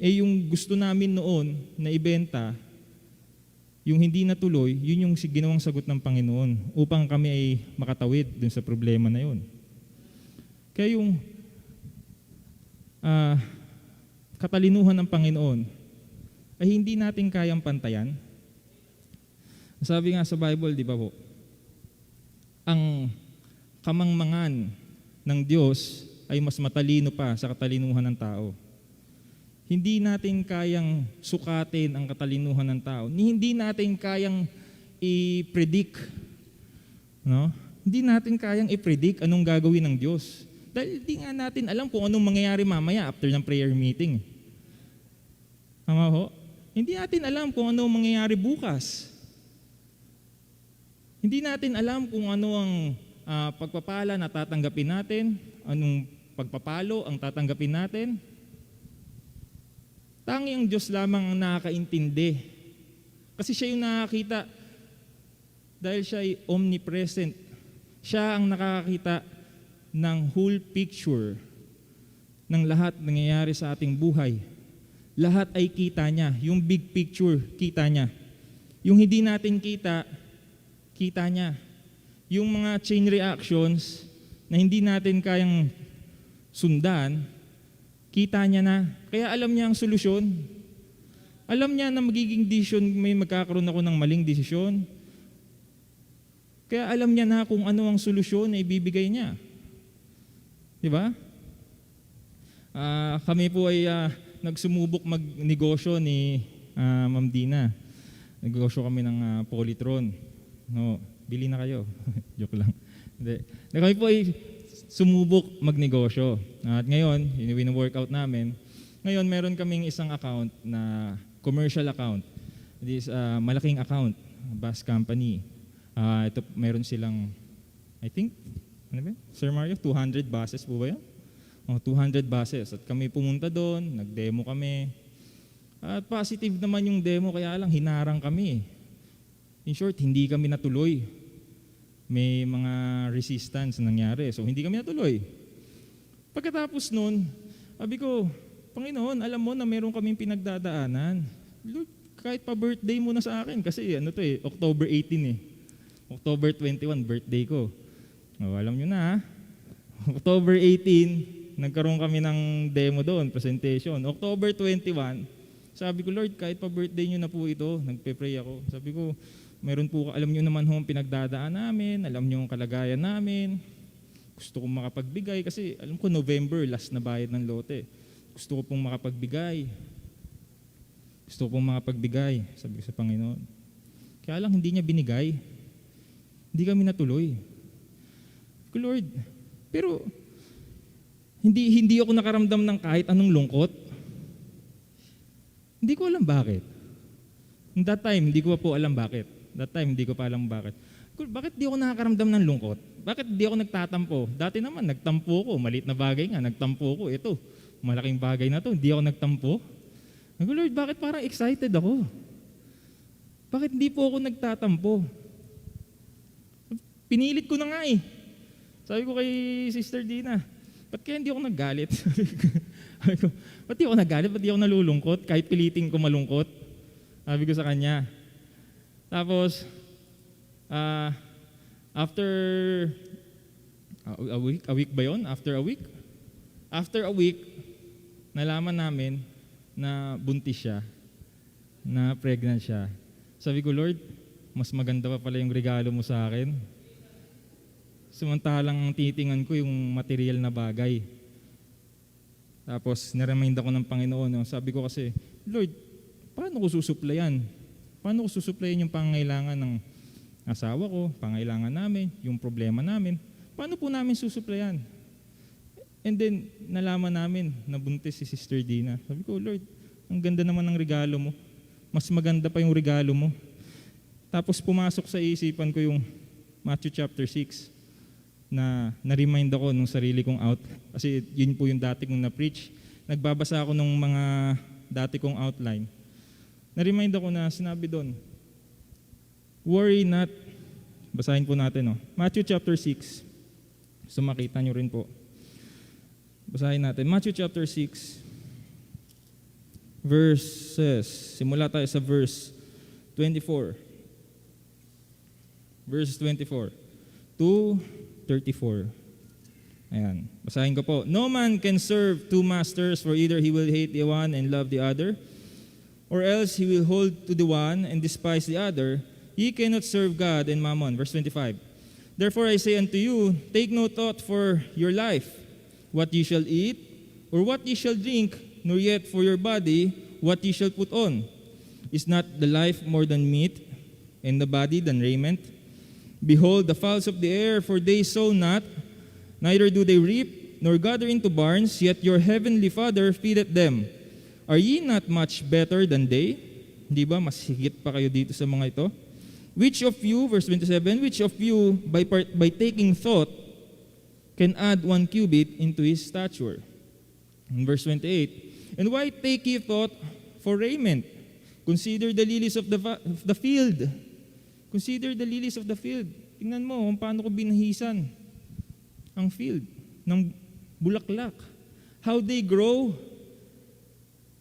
yung gusto namin noon na ibenta, yung hindi natuloy, yun yung ginawang sagot ng Panginoon upang kami ay makatawid dun sa problema na yun. Kaya yung katalinuhan ng Panginoon ay hindi natin kayang pantayan. Sabi nga sa Bible, di ba po, ang kamangmangan ng Diyos ay mas matalino pa sa katalinuhan ng tao. Hindi natin kayang sukatin ang katalinuhan ng tao. Hindi natin kayang i-predict. Hindi natin kayang i-predict anong gagawin ng Diyos. Dahil hindi nga natin alam kung anong mangyayari mamaya after ng prayer meeting. Tama ho? Hindi natin alam kung anong mangyayari bukas. Hindi natin alam kung ano ang pagpapala na tatanggapin natin, anong pagpapalo ang tatanggapin natin. Tangi ang Diyos lamang ang nakakaintindi. Kasi siya yung nakakita dahil siya ay omnipresent. Siya ang nakakakita ng whole picture ng lahat nangyayari sa ating buhay. Lahat ay kita niya. Yung big picture, kita niya. Yung hindi natin kita, kita niya. Yung mga chain reactions na hindi natin kayang sundan, kita niya na. Kaya alam niya ang solusyon. Alam niya na magiging desisyon, may magkakaroon ako ng maling desisyon. Kaya alam niya na kung ano ang solusyon na ibibigay niya. Di ba? Kami po ay nagsumubok magnegosyo ni Ma'am Dina. Nagnegosyo kami ng Polytron. Bili na kayo. Joke lang. Hindi. Kami po ay sumubok magnegosyo. At ngayon, yung workout namin, ngayon meron kaming isang account na commercial account. It is malaking account, bus company. Ito meron silang, I think, Sir Mario, 200 buses po ba yan? 200 buses. At kami pumunta doon, nag-demo kami. At positive naman yung demo, kaya lang hinarang kami. In short, hindi kami natuloy. May mga resistance na nangyari. So, hindi kami natuloy. Pagkatapos nun, sabi ko, Panginoon, alam mo na meron kaming pinagdadaanan. Lord, kahit pa birthday mo na sa akin. Kasi October 18 October 21, birthday ko. Alam nyo na ha. October 18, nagkaroon kami ng demo doon, presentation. October 21, sabi ko, Lord, kahit pa birthday nyo na po ito, nagpe-pray ako. Sabi ko, meron po, alam nyo naman ho ang pinagdadaan namin, alam nyo ang kalagayan namin. Gusto kong makapagbigay kasi alam ko November, last na bayad ng lote. Gusto ko pong makapagbigay. Gusto ko pong makapagbigay, sabi ko sa Panginoon. Kaya lang hindi niya binigay. Hindi kami natuloy. Sabi ko, Lord, pero hindi ako nakaramdam ng kahit anong lungkot. Hindi ko alam bakit. That time, hindi ko pa po alam bakit. Bakit di ako nakakaramdam ng lungkot? Bakit di ako nagtatampo? Dati naman, nagtampo ko. Maliit na bagay nga, nagtampo ko. Ito, malaking bagay na to. Hindi ako nagtampo. Sabi ko, Lord, bakit parang excited ako? Bakit hindi po ako nagtatampo? Pinilit ko na nga eh. Sabi ko kay Sister Dina, ba't kaya hindi ako naggalit? Sabi ko, ba't di ako naggalit? Ba't di ako nalulungkot? Kahit pilitin ko malungkot. Sabi ko sa kanya. Tapos, after a week ba yun? After a week, nalaman namin na buntis siya, na pregnant siya. Sabi ko, Lord, mas maganda pa pala yung regalo mo sa akin. Samantalang titingan ko yung material na bagay. Tapos, niremind ako ng Panginoon. No? Sabi ko kasi, Lord, paano ko susuplayan? Paano ko susuplayan yung pangangailangan ng asawa ko, pangangailangan namin, yung problema namin? Paano po namin susuplayan? And then, nalaman namin na buntis si Sister Dina. Sabi ko, Lord, ang ganda naman ng regalo mo. Mas maganda pa yung regalo mo. Tapos pumasok sa isipan ko yung Matthew chapter 6 na na-remind ako nung sarili kong out. Kasi yun po yung dati kong na-preach. Nagbabasa ako nung mga dati kong outline. Na-remind ako na sinabi doon, worry not. Basahin po natin. No? Matthew chapter 6. So makita nyo rin po. Basahin natin. Matthew chapter 6. Verses. Simula tayo sa verse 24. Verse 24 to 34. Ayan. Basahin ko po. No man can serve two masters, for either he will hate the one and love the other, or else he will hold to the one and despise the other. Ye cannot serve God and mammon. Verse 25. Therefore I say unto you, take no thought for your life, what ye shall eat, or what ye shall drink, nor yet for your body, what ye shall put on. Is not the life more than meat, and the body than raiment? Behold the fowls of the air, for they sow not, neither do they reap, nor gather into barns, yet your heavenly Father feedeth them. Are ye not much better than they? Di ba? Mas higit pa kayo dito sa mga ito. Which of you, verse 27, which of you, by taking thought, can add 1 cubit into his stature? In verse 28, and why take ye thought for raiment? Consider the lilies of the field. Consider the lilies of the field. Tingnan mo kung paano ko binahisan ang field ng bulaklak. How they grow,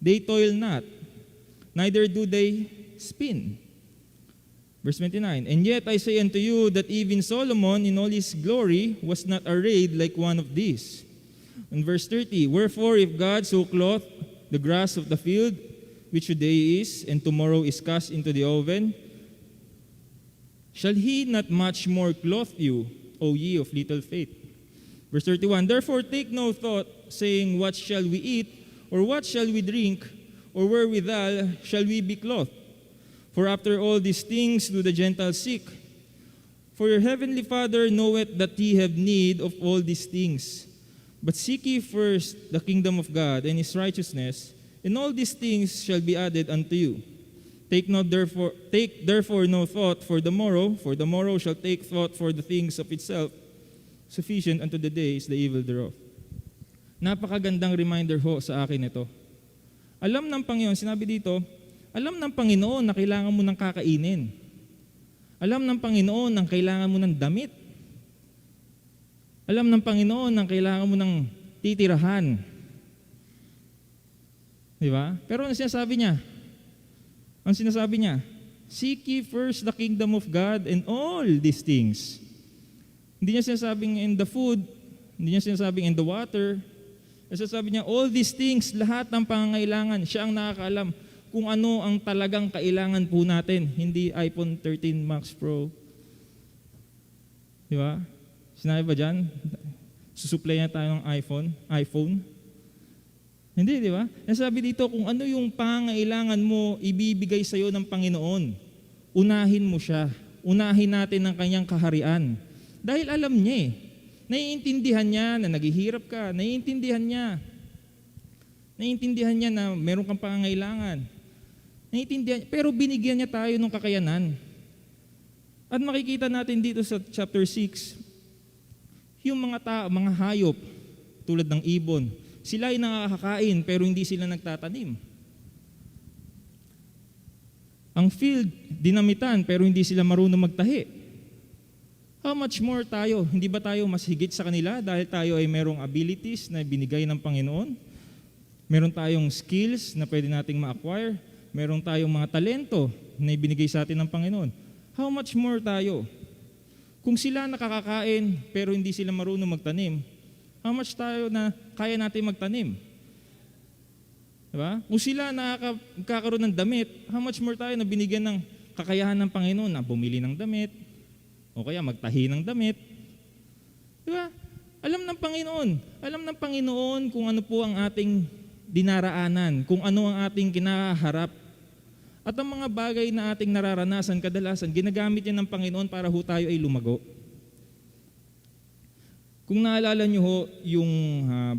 they toil not, neither do they spin. Verse 29, and yet I say unto you that even Solomon in all his glory was not arrayed like one of these. In verse 30, wherefore if God so clothe the grass of the field, which today is, and tomorrow is cast into the oven, shall he not much more clothe you, O ye of little faith? Verse 31, therefore take no thought, saying, what shall we eat, or what shall we drink, or wherewithal shall we be clothed? For after all these things do the Gentiles seek. For your heavenly Father knoweth that ye have need of all these things. But seek ye first the kingdom of God and his righteousness, and all these things shall be added unto you. Take therefore no thought for the morrow shall take thought for the things of itself. Sufficient unto the day is the evil thereof. Napakagandang reminder ho sa akin ito. Alam ng Panginoon, sinabi dito, alam ng Panginoon na kailangan mo ng kakainin. Alam ng Panginoon na kailangan mo ng damit. Alam ng Panginoon na kailangan mo ng titirahan. Di ba? Pero ano sinasabi niya? Ang sinasabi niya, seek ye first the kingdom of God and all these things Hindi niya sinasabing in the food, hindi niya sinasabing in the water. Sasabi niya, all these things, lahat ng pangangailangan, siya ang nakakaalam kung ano ang talagang kailangan po natin, hindi iPhone 13 Max Pro. Di ba? Sinabi ba dyan? Susupply niya tayo ng iPhone? Hindi, di ba? Nasabi dito, kung ano yung pangangailangan mo, ibibigay sa iyo ng Panginoon. Unahin mo siya. Unahin natin ang kanyang kaharian. Dahil alam niya eh. Naiintindihan niya na naghihirap ka. Naiintindihan niya. Naiintindihan niya na meron kang pangangailangan. Naiintindihan niya. Pero binigyan niya tayo ng kakayanan. At makikita natin dito sa chapter 6, yung mga hayop tulad ng ibon, sila ay nakakakain pero hindi sila nagtatanim. Ang field, dinamitan pero hindi sila marunong magtahi. How much more tayo? Hindi ba tayo mas higit sa kanila dahil tayo ay merong abilities na binigay ng Panginoon? Meron tayong skills na pwede nating ma-acquire. Meron tayong mga talento na ibinigay sa atin ng Panginoon. How much more tayo? Kung sila nakakakain pero hindi sila marunong magtanim, how much tayo na kaya natin magtanim? Diba? Kung sila nakakaroon ng damit, how much more tayo na binigyan ng kakayahan ng Panginoon na bumili ng damit o kaya magtahi ng damit? Diba? Alam ng Panginoon kung ano po ang ating dinaraanan, kung ano ang ating kinaharap. At ang mga bagay na ating nararanasan, kadalasan, ginagamit yan ng Panginoon para ho tayo ay lumago. Kung naalala nyo ho, yung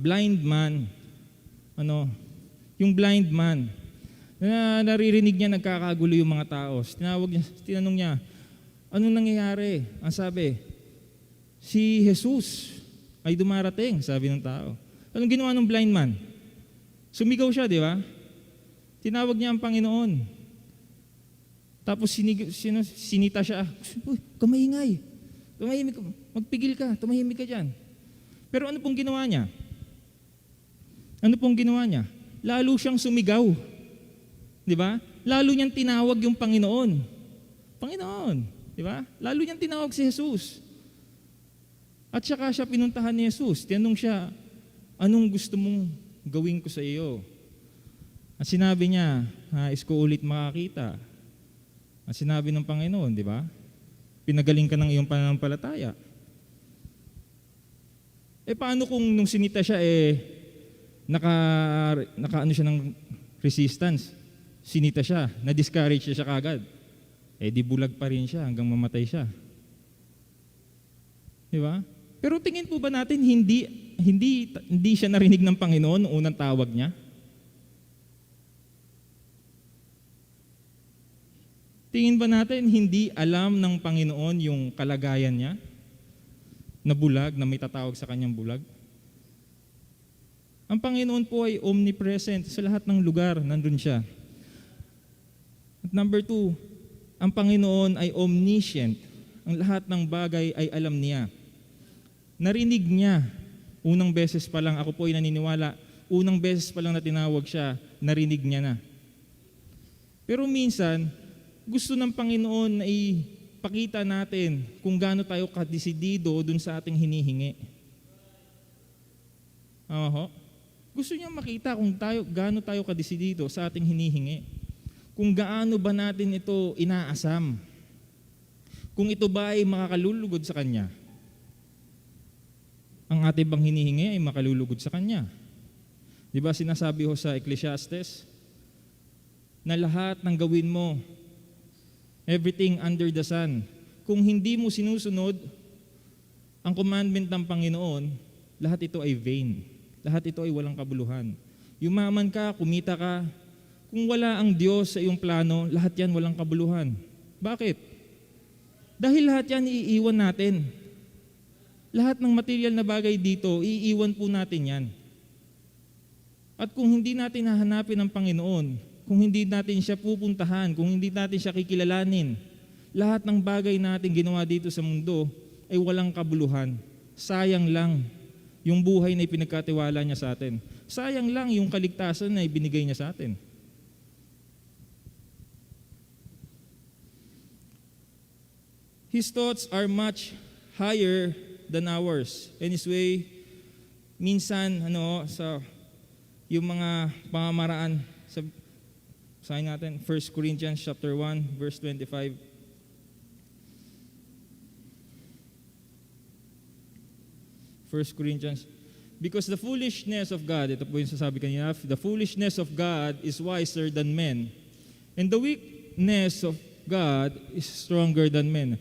blind man, yung blind man, na naririnig niya nagkakagulo yung mga tao. Tinanong niya, anong nangyayari? Ang sabi, si Jesus ay dumarating, sabi ng tao. Anong ginawa ng blind man? Sumigaw siya, di ba? Tinawag niya ang Panginoon. Tapos sinita siya, uy, kamaingay. Tumahimik ka, magpigil ka, tumahimik ka dyan. Pero ano pong ginawa niya? Lalo siyang sumigaw. Di ba? Lalo niyang tinawag yung Panginoon. Di ba? Lalo niyang tinawag si Jesus. At saka siya pinuntahan ni Jesus. Tinanong siya, anong gusto mong gawin ko sa iyo? At sinabi niya, is ko ulit makakita. At sinabi ng Panginoon, di ba? Pinagaling ka ng iyong pananampalataya. Paano kung nung sinita siya, naka siya ng resistance? Sinita siya, na-discourage siya kagad. Di bulag pa rin siya hanggang mamatay siya. Di ba? Pero tingin po ba natin, hindi siya narinig ng Panginoon noong unang tawag niya? Tingin ba natin hindi alam ng Panginoon yung kalagayan niya? Na bulag, na may tatawag sa kanyang bulag? Ang Panginoon po ay omnipresent sa lahat ng lugar, nandun siya. At number 2, ang Panginoon ay omniscient. Ang lahat ng bagay ay alam niya. Narinig niya. Unang beses pa lang, ako po ay naniniwala, unang beses pa lang na tinawag siya, narinig niya na. Pero minsan, gusto ng Panginoon na ipakita natin kung gaano tayo kadesidido dun sa ating hinihingi. Gusto niya makita kung gaano tayo kadesidido sa ating hinihingi. Kung gaano ba natin ito inaasam. Kung ito ba ay makakalulugod sa Kanya. Ang ating bang hinihingi ay makalulugod sa Kanya. Di ba sinasabi ho sa Ecclesiastes na lahat ng gawin mo, everything under the sun, kung hindi mo sinusunod ang commandment ng Panginoon, lahat ito ay vain. Lahat ito ay walang kabuluhan. Yumaman ka, kumita ka, kung wala ang Diyos sa iyong plano, lahat yan walang kabuluhan. Bakit? Dahil lahat yan iiwan natin. Lahat ng material na bagay dito, iiwan po natin yan. At kung hindi natin hahanapin ang Panginoon, kung hindi natin siya pupuntahan, kung hindi natin siya kikilalanin, lahat ng bagay natin ginawa dito sa mundo ay walang kabuluhan. Sayang lang yung buhay na ipinagkatiwala niya sa atin. Sayang lang yung kaligtasan na ibinigay niya sa atin. His thoughts are much higher than ours. And His way, minsan, sa yung mga pamamaraan, sabihin natin, 1 Corinthians chapter 1, verse 25. 1 Corinthians, because the foolishness of God, ito po yung sasabi kanina, the foolishness of God is wiser than men, and the weakness of God is stronger than men.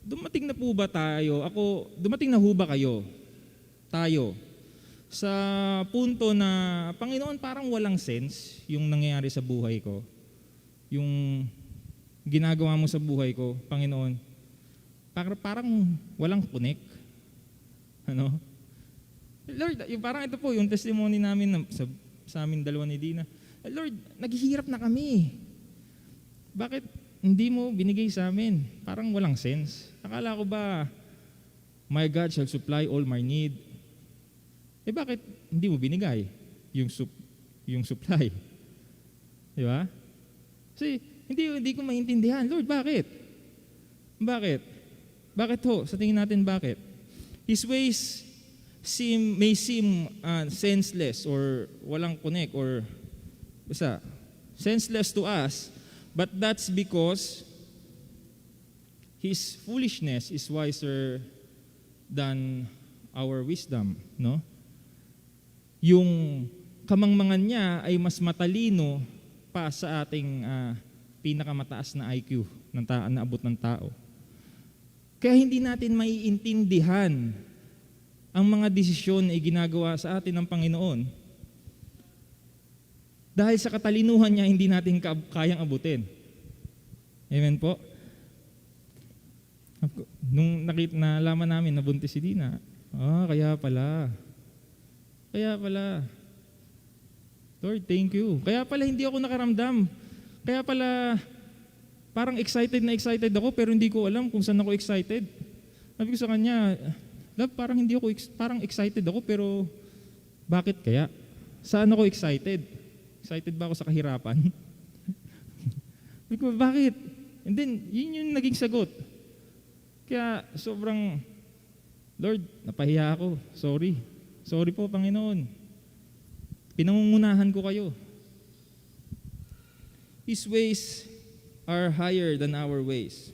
Dumating na po ba tayo? Dumating na ho ba kayo? Tayo. Sa punto na, Panginoon, parang walang sense yung nangyayari sa buhay ko. Yung ginagawa mo sa buhay ko, Panginoon, parang walang connect. Lord, parang ito po, yung testimony namin sa amin dalawa ni Dina. Lord, naghihirap na kami. Bakit hindi mo binigay sa amin? Parang walang sense. Akala ko ba, my God shall supply all my need. Bakit hindi mo binigay yung supply? Di ba? Kasi hindi ko maintindihan. Lord, bakit? Bakit? Bakit ho? Sa tingin natin, bakit? His ways may seem senseless or walang connect or basta senseless to us, but that's because His foolishness is wiser than our wisdom, no? Yung kamangmangan niya ay mas matalino pa sa ating pinakamataas na IQ na abot ng tao. Kaya hindi natin maiintindihan ang mga desisyon ay ginagawa sa atin ng Panginoon. Dahil sa katalinuhan niya, hindi natin kayang abutin. Amen po? Nung nalaman namin na buntis si Dina, kaya pala. Lord, thank you. Kaya pala hindi ako nakaramdam. Kaya pala parang excited ako pero hindi ko alam kung saan ako excited. Sabi ko sa kanya, Love, parang excited ako pero bakit kaya? Saan ako excited? Excited ba ako sa kahirapan? Sabi ko, bakit? And then, yun yung naging sagot. Kaya sobrang, Lord, napahiya ako. Sorry. Sorry po, Panginoon. Pinangungunahan ko kayo. His ways are higher than our ways.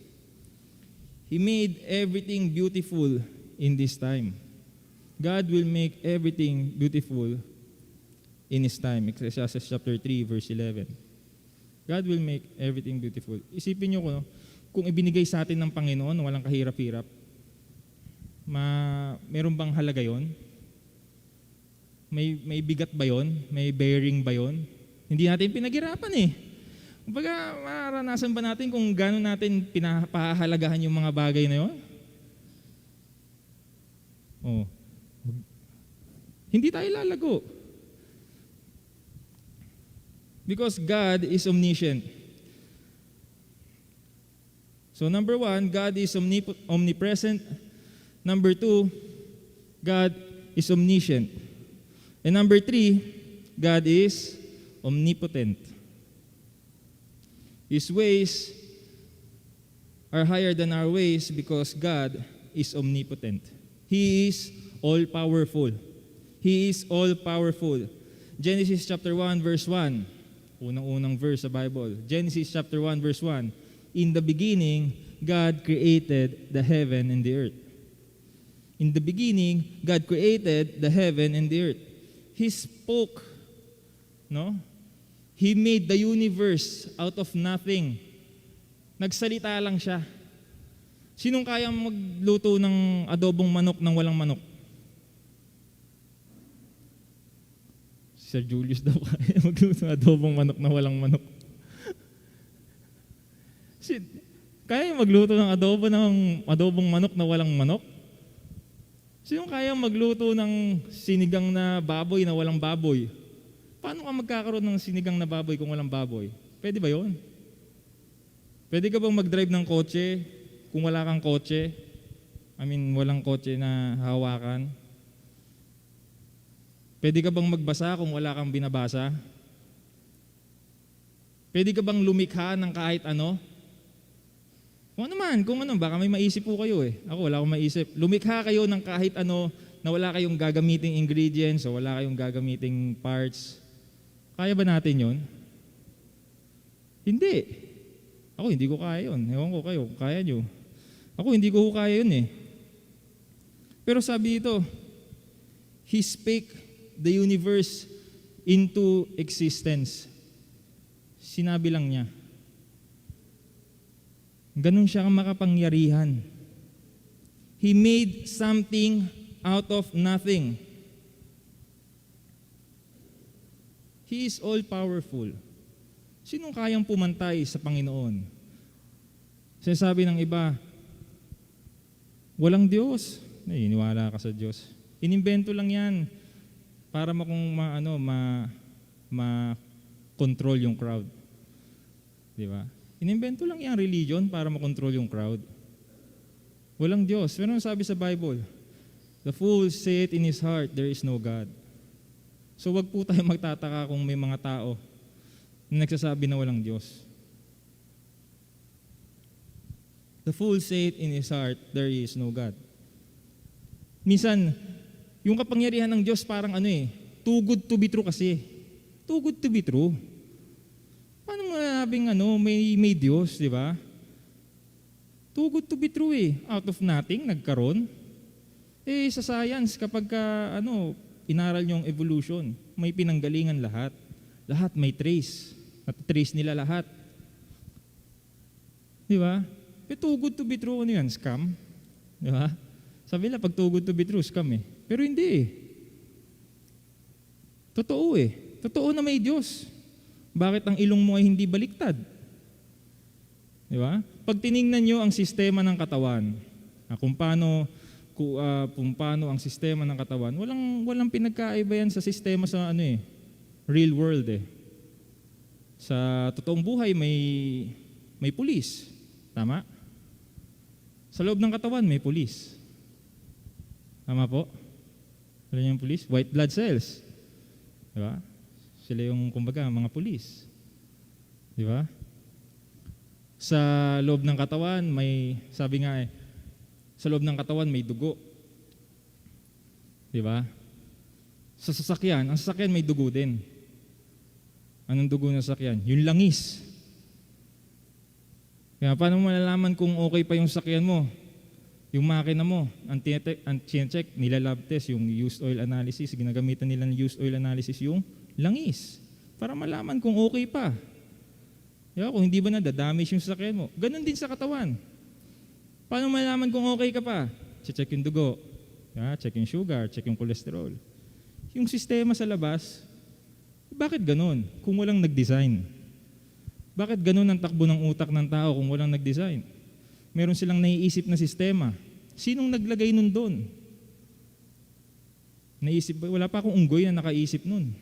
He made everything beautiful in this time. God will make everything beautiful in His time. Ecclesiastes chapter 3, verse 11. God will make everything beautiful. Isipin nyo kung ibinigay sa atin ng Panginoon, walang kahirap-hirap, meron bang halaga yon? May bigat ba yon? May bearing ba yon? Hindi natin pinaghirapan eh. Kumbaga, maranasan ba natin kung gano'n natin pinapahalagahan yung mga bagay na yon? Hindi tayo lalago. Because God is omniscient. So number 1, God is omnipresent. Number 2, God is omniscient. And number 3, God is omnipotent. His ways are higher than our ways because God is omnipotent. He is all-powerful. He is all-powerful. Genesis chapter 1, verse 1. Unang-unang verse sa Bible. Genesis chapter 1, verse 1. In the beginning, God created the heaven and the earth. In the beginning, God created the heaven and the earth. He spoke, no? He made the universe out of nothing. Nagsalita lang siya. Sinong kaya magluto ng adobong manok nang walang manok? Si Sir Julius daw kaya magluto ng adobong manok na walang manok. Kaya magluto ng adobong manok na walang manok? Sinong kaya magluto ng sinigang na baboy na walang baboy? Paano ka magkakaroon ng sinigang na baboy kung walang baboy? Pwede ba yun? Pwede ka bang mag-drive ng kotse kung wala kang kotse? Walang kotse na hawakan? Pwede ka bang magbasa kung wala kang binabasa? Pwede ka bang lumikha ng kahit ano? Kung ano man, kung ano, baka may maisip po kayo eh. Ako, wala akong maisip. Lumikha kayo ng kahit ano na wala kayong gagamiting ingredients o wala kayong gagamiting parts. Kaya ba natin yon? Hindi. Ako, hindi ko kaya yun. Ewan ko kayo, kaya nyo. Ako, hindi ko kaya yun eh. Pero sabi dito, He spake the universe into existence. Sinabi lang niya. Ganun siya makapangyarihan. He made something out of nothing. He is all-powerful. Sinong kayang pumantay sa Panginoon? Sinasabi ng iba, walang Diyos. Iniwala ka sa Diyos. Inimbento lang yan para ma-control yung crowd. Di ba? Inimbento lang yung religion para makontrol yung crowd. Walang Diyos. Pero sabi sa Bible, the fool saith in his heart, there is no God. So wag po tayo magtataka kung may mga tao na nagsasabi na walang Diyos. The fool saith in his heart, there is no God. Minsan, yung kapangyarihan ng Diyos parang too good to be true kasi. Too good to be true. Paano mo nabing may Diyos, di ba? Too good to be true eh. Out of nothing, nagkaroon. Sa science, kapag inaral yung evolution, may pinanggalingan lahat. Lahat may trace. At trace nila lahat. Di ba? Too good to be true, ano yan? Scam? Di ba? Sabi nila, pag too good to be true, scam eh. Pero hindi eh. Totoo eh. Totoo na may Diyos. Bakit ang ilong mo ay hindi baliktad? Di ba? Pag tiningnan nyo ang sistema ng katawan, kung paano ang sistema ng katawan, walang pinagkaiba yan sa sistema sa real world eh. Sa totoong buhay may pulis. Tama? Sa loob ng katawan may pulis. Tama po? Alam yung pulis? White blood cells. Di ba? Sila yung, kumbaga, mga pulis. Di ba? Sa loob ng katawan, sabi nga sa loob ng katawan may dugo. Di ba? Sa sasakyan, ang sasakyan may dugo din. Anong dugo ng sasakyan? Yung langis. Kaya paano mo malalaman kung okay pa yung sasakyan mo? Yung makina mo, ang check, nila lab test, yung used oil analysis, ginagamitan nila ng used oil analysis yung langis para malaman kung okay pa. Diba? Kung hindi ba nadadamage yung sasakyan mo. Ganon din sa katawan. Paano malaman kung okay ka pa? Check yung dugo, check yung sugar, check yung cholesterol. Yung sistema sa labas, bakit ganon kung walang nag-design? Bakit ganon ang takbo ng utak ng tao kung walang nag-design? Meron silang naiisip na sistema. Sinong naglagay nun doon? Wala pa akong unggoy na nakaisip nun.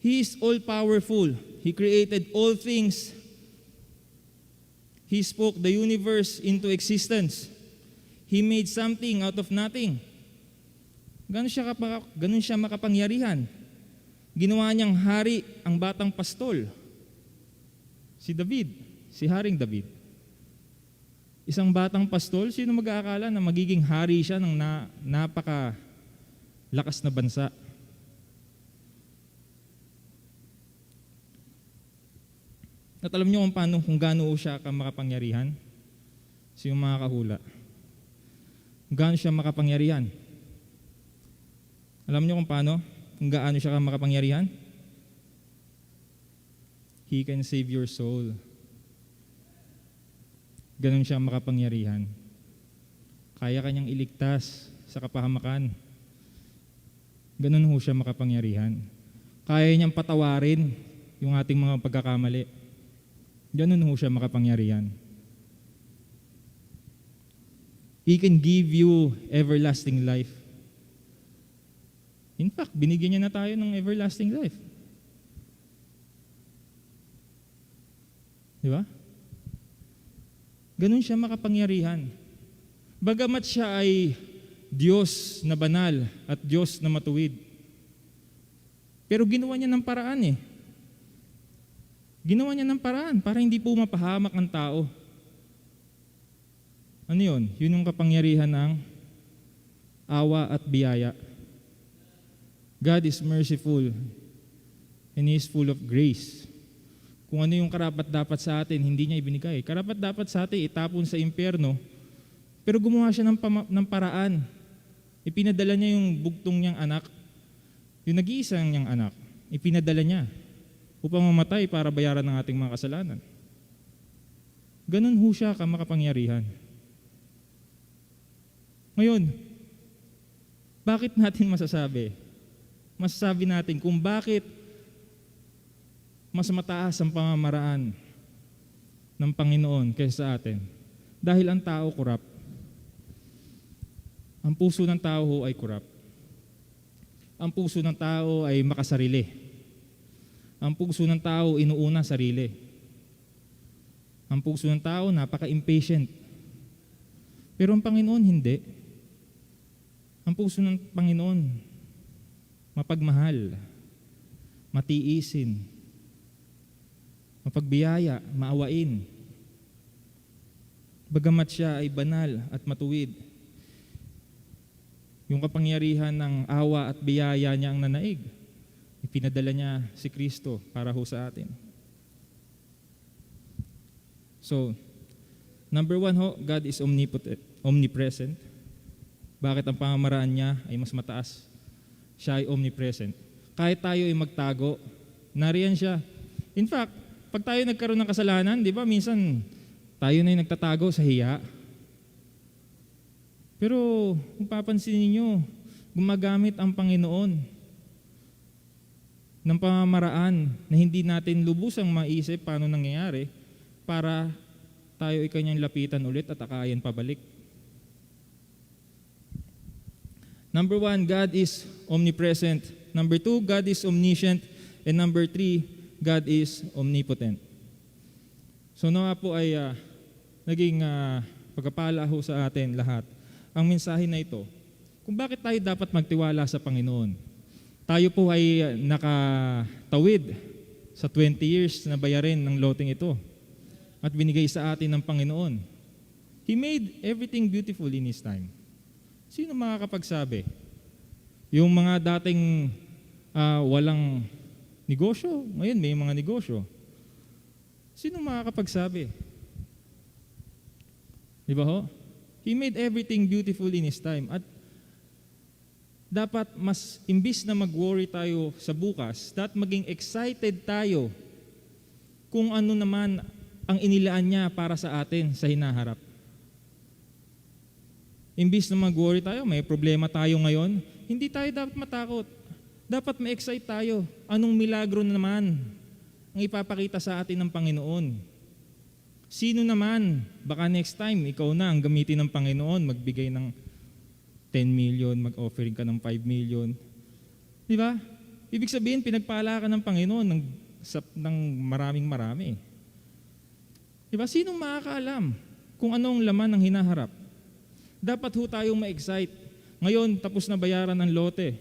He is all-powerful. He created all things. He spoke the universe into existence. He made something out of nothing. Ganun siya makapangyarihan. Ginawa niyang hari ang batang pastol. Si David, si Haring David. Isang batang pastol, sino mag-aakala na magiging hari siya ng napaka-lakas na bansa? At alam niyo kung gaano siya makapangyarihan? So yung mga kahula. Kung gaano siya makapangyarihan? Alam niyo kung gaano siya makapangyarihan? He can save your soul. Ganon siya makapangyarihan. Kaya kanyang iligtas sa kapahamakan. Ganon ho siya makapangyarihan. Kaya niyang patawarin yung ating mga pagkakamali. Ganon ho siya makapangyarihan. He can give you everlasting life. In fact, binigyan niya na tayo ng everlasting life. Di ba? Ganon siya makapangyarihan. Bagamat siya ay Diyos na banal at Diyos na matuwid. Pero ginawa niya ng paraan eh. Ginawa niya ng paraan para hindi po mapahamak ang tao. Ano yun? Yun yung kapangyarihan ng awa at biyaya. God is merciful and He is full of grace. Kung ano yung karapat-dapat sa atin, hindi niya ibinigay. Karapat-dapat sa atin, itapon sa impyerno, pero gumawa siya ng paraan. Ipinadala niya yung bugtong niyang anak, yung nag-iisang niyang anak, ipinadala niya upang mamatay para bayaran ng ating mga kasalanan. Ganun ho siya kamakapangyarihan. Ngayon, bakit natin masasabi? Masasabi natin kung bakit mas mataas ang pamamaraan ng Panginoon kaysa sa atin. Dahil ang tao kurap. Ang puso ng tao ho ay kurap. Ang puso ng tao ay makasarili. Ang puso ng tao inuuna sarili. Ang puso ng tao napaka-impatient. Pero ang Panginoon hindi. Ang puso ng Panginoon mapagmahal, matiisin, mapagbiyaya, maawain. Bagamat siya ay banal at matuwid, yung kapangyarihan ng awa at biyaya niya ang nanaig. Ipinadala niya si Kristo para ho sa atin. So, number 1 ho, God is omnipresent. Bakit ang pamamaraan niya ay mas mataas? Siya ay omnipresent. Kahit tayo ay magtago, nariyan siya. In fact, pag tayo nagkaroon ng kasalanan, di ba, minsan tayo na yung nagtatago sa hiya. Pero kung papansinin niyo, gumagamit ang Panginoon ng pamamaraan na hindi natin lubusang maisip paano nangyayari para tayo ay kanyang lapitan ulit at akayan pabalik. Number 1, God is omnipresent. Number 2, God is omniscient. And number 3, God is omnipotent. So nawa po ay naging pagkapala ho sa atin lahat ang mensahe na ito. Kung bakit tayo dapat magtiwala sa Panginoon. Tayo po ay nakatawid sa 20 years na bayarin ng loteng ito at binigay sa atin ng Panginoon. He made everything beautiful in His time. Sino makakapagsabi? Yung mga dating walang negosyo, ngayon may mga negosyo. Sino makakapagsabi? Di ba ho? He made everything beautiful in His time. At dapat mas imbis na mag-worry tayo sa bukas, dapat maging excited tayo kung ano naman ang inilaan niya para sa atin sa hinaharap. Imbis na mag-worry tayo, may problema tayo ngayon, hindi tayo dapat matakot. Dapat ma-excite tayo. Anong milagro naman ang ipapakita sa atin ng Panginoon? Sino naman, baka next time, ikaw na ang gamitin ng Panginoon, magbigay ng 10 million, mag-offering ka ng 5 million. Di ba? Ibig sabihin, pinagpala ka ng Panginoon ng maraming-marami. Di ba? Sinong makakaalam kung anong laman ang hinaharap? Dapat ho tayong ma-excite. Ngayon, tapos na bayaran ng lote.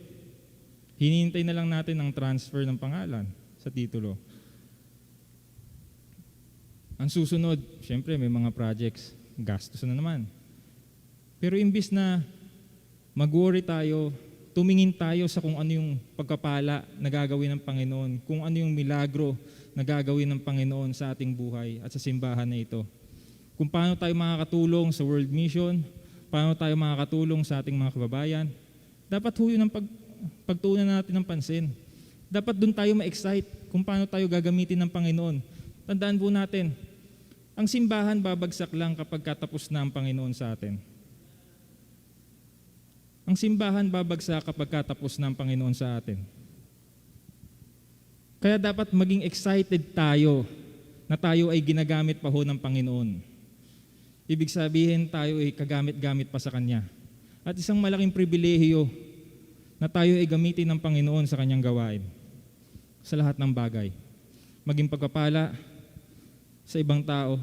Hinihintay na lang natin ang transfer ng pangalan sa titulo. Ang susunod, syempre may mga projects, gastos na naman. Pero imbis na mag-worry tayo, tumingin tayo sa kung ano yung pagkapala na gagawin ng Panginoon, kung ano yung milagro na gagawin ng Panginoon sa ating buhay at sa simbahan na ito. Kung paano tayo makakatulong sa world mission, paano tayo makakatulong sa ating mga kababayan, dapat ho yun ang pagtuunan natin ng pansin. Dapat doon tayo ma-excite kung paano tayo gagamitin ng Panginoon. Tandaan po natin, ang simbahan babagsak lang kapag katapos na ang Panginoon sa atin. Ang simbahan babagsak kapag katapos na ang Panginoon sa atin. Kaya dapat maging excited tayo na tayo ay ginagamit pa ho ng Panginoon. Ibig sabihin tayo ay kagamit-gamit pa sa Kanya. At isang malaking pribilehiyo na tayo ay gamitin ng Panginoon sa Kanyang gawain. Sa lahat ng bagay. Maging pagpapala sa ibang tao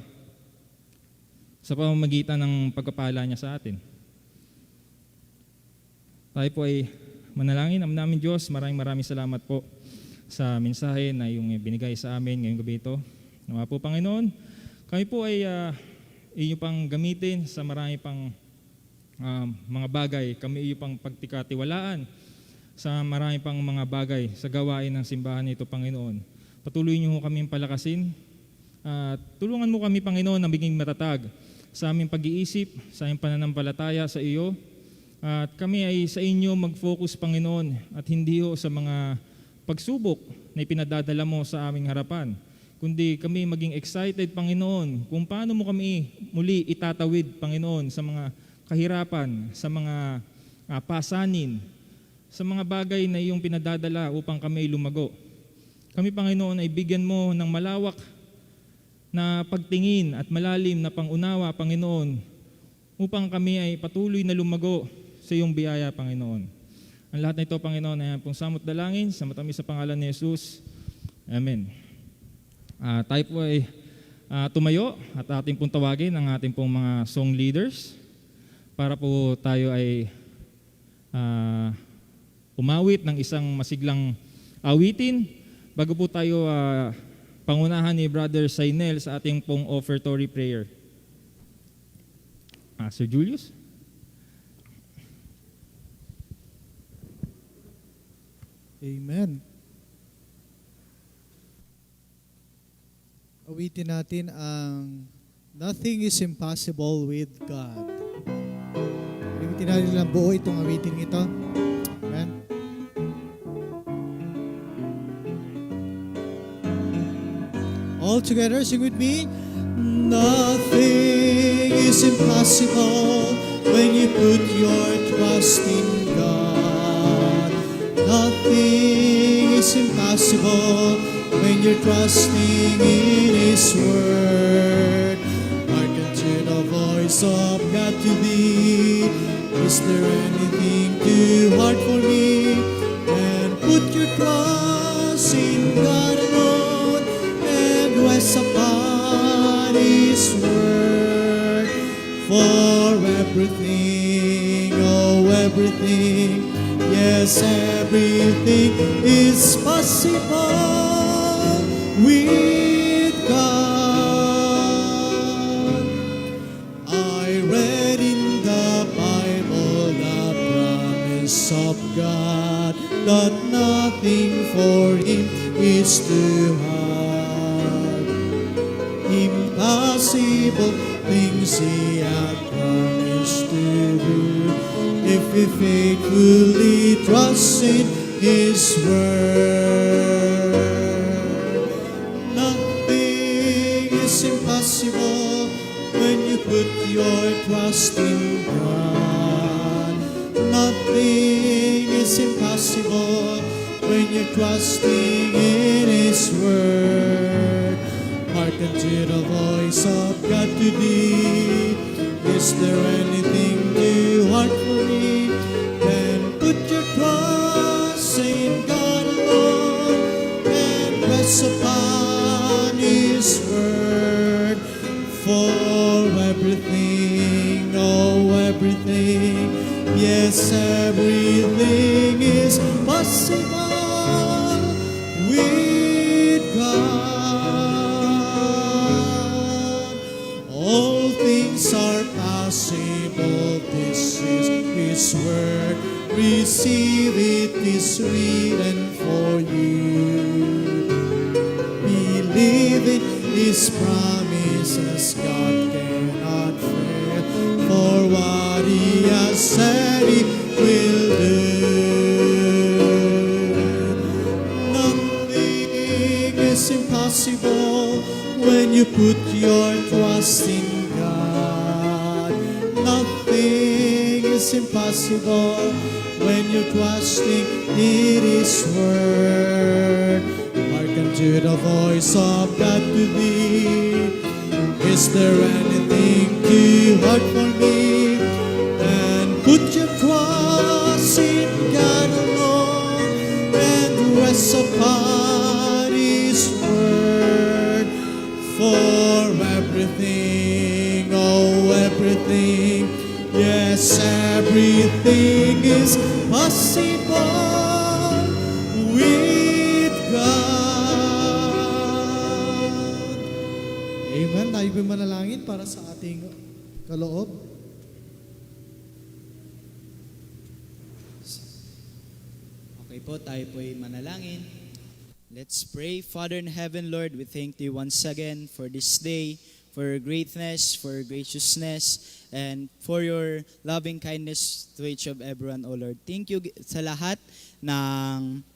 sa pamamagitan ng pagpapala niya sa atin. Tayo po ay manalangin. Ama namin Diyos, maraming salamat po sa mensahe na yung binigay sa amin ngayong gabi ito. Nawa po, Panginoon, kami po ay inyo pang gamitin sa marami pang mga bagay. Kami iyo pang pagtikatiwalaan sa marami pang mga bagay sa gawain ng simbahan nito, Panginoon. Patuloy niyo kami palakasin at tulungan mo kami, Panginoon, na maging matatag sa aming pag-iisip, sa aming pananampalataya sa iyo. At kami ay sa inyo mag-focus, Panginoon, at hindi ho sa mga pagsubok na ipinadadala mo sa aming harapan, kundi kami maging excited, Panginoon, kung paano mo kami muli itatawid, Panginoon, sa mga kahirapan, sa mga pasanin, sa mga bagay na iyong pinadadala upang kami lumago. Kami, Panginoon, ay bigyan mo ng malawak na pagtingin at malalim na pangunawa, Panginoon, upang kami ay patuloy na lumago sa iyong biyaya, Panginoon. Ang lahat na ito, Panginoon, ay pong samot dalangin sa matamis sa pangalan ni Jesus. Amen. Tayo po ay tumayo at ating pong tawagin ang ating pong mga song leaders para po tayo ay umawit ng isang masiglang awitin bago po tayo pangunahan ni Brother Sainel sa ating pong offertory prayer. Sir Julius? Amen. Awitin natin ang Nothing is Impossible with God. Awitin natin lang buo itong awitin ito. Amen. All together, sing with me. Nothing is impossible when you put your trust in God. Nothing is impossible when you're trusting in His Word. Hearken to the voice of God to thee. Is there anything too hard for me? And put your trust in God alone and rest upon His Word. For everything, oh everything, yes, everything is possible with God. I read in the Bible the promise of God that nothing for Him is too hard. Impossible things He had promised to do if we faithfully trust in His Word. Nothing is impossible when you put your trust in God. Nothing is impossible when you're trusting in His Word. Hearken to the voice of God to thee. Is there anything too hard for me? Then put your trust in God alone and rest upon His Word. For everything, oh everything, yes, everything is possible with God. All things are possible. This is His Word. Receive it, is written for you. Believe it, His promises God cannot fail. For what He has said He will do. Nothing is impossible when you put your trust in God. Nothing is impossible when you're trusting in His Word. Hearken to the voice of God to thee. Is there anything too hard for me? Then put your trust in God alone and rest upon His Word. For everything, oh everything, yes, everything is possible with God. Amen. Tayo po'y manalangin para sa ating kaloob. Okay po, tayo po'y manalangin. Let's pray. Father in heaven, Lord, we thank you once again for this day, for your greatness, for your graciousness, and for your loving kindness to each of everyone, O Lord. Thank you sa lahat ng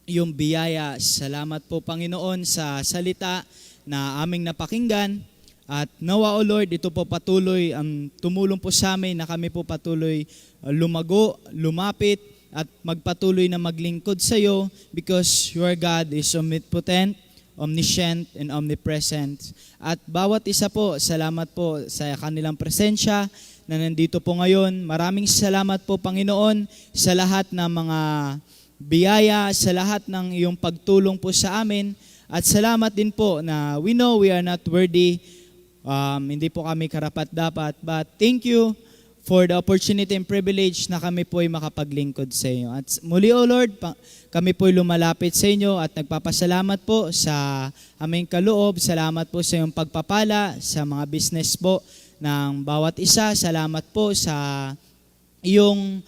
iyong biyaya. Salamat po, Panginoon, sa salita na aming napakinggan. At nawa, O Lord, ito po patuloy ang tumulong po sa amin na kami po patuloy lumago, lumapit, at magpatuloy na maglingkod sa iyo because your God is omnipotent, omniscient, and omnipresent. At bawat isa po, salamat po sa kanilang presensya na nandito po ngayon. Maraming salamat po, Panginoon, sa lahat ng mga biyaya, sa lahat ng iyong pagtulong po sa amin. At salamat din po na we know we are not worthy, hindi po kami karapat-dapat, but thank you for the opportunity and privilege na kami po ay makapaglingkod sa inyo. At muli, O Lord, kami po ay lumalapit sa inyo at nagpapasalamat po sa aming kaloob. Salamat po sa iyong pagpapala, sa mga business po ng bawat isa. Salamat po sa iyong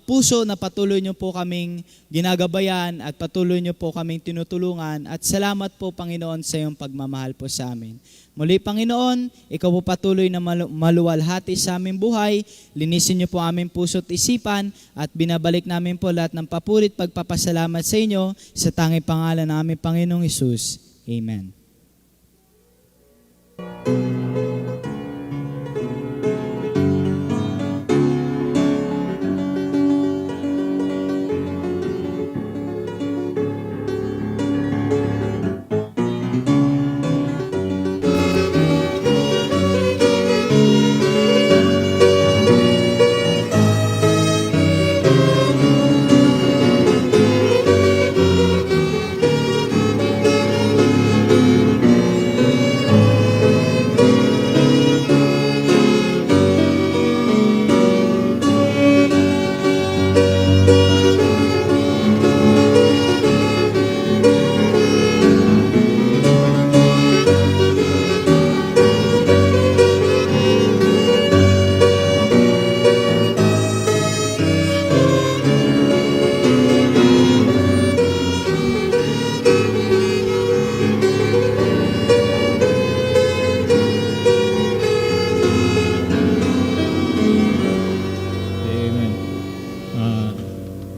puso na patuloy niyo po kaming ginagabayan at patuloy niyo po kaming tinutulungan. At salamat po, Panginoon, sa iyong pagmamahal po sa amin. Muli, Panginoon, ikaw po patuloy na maluwalhati sa aming buhay. Linisin niyo po aming puso't isipan at binabalik namin po lahat ng papurit pagpapasalamat sa inyo sa tanging pangalan ng aming Panginoong Hesus. Amen.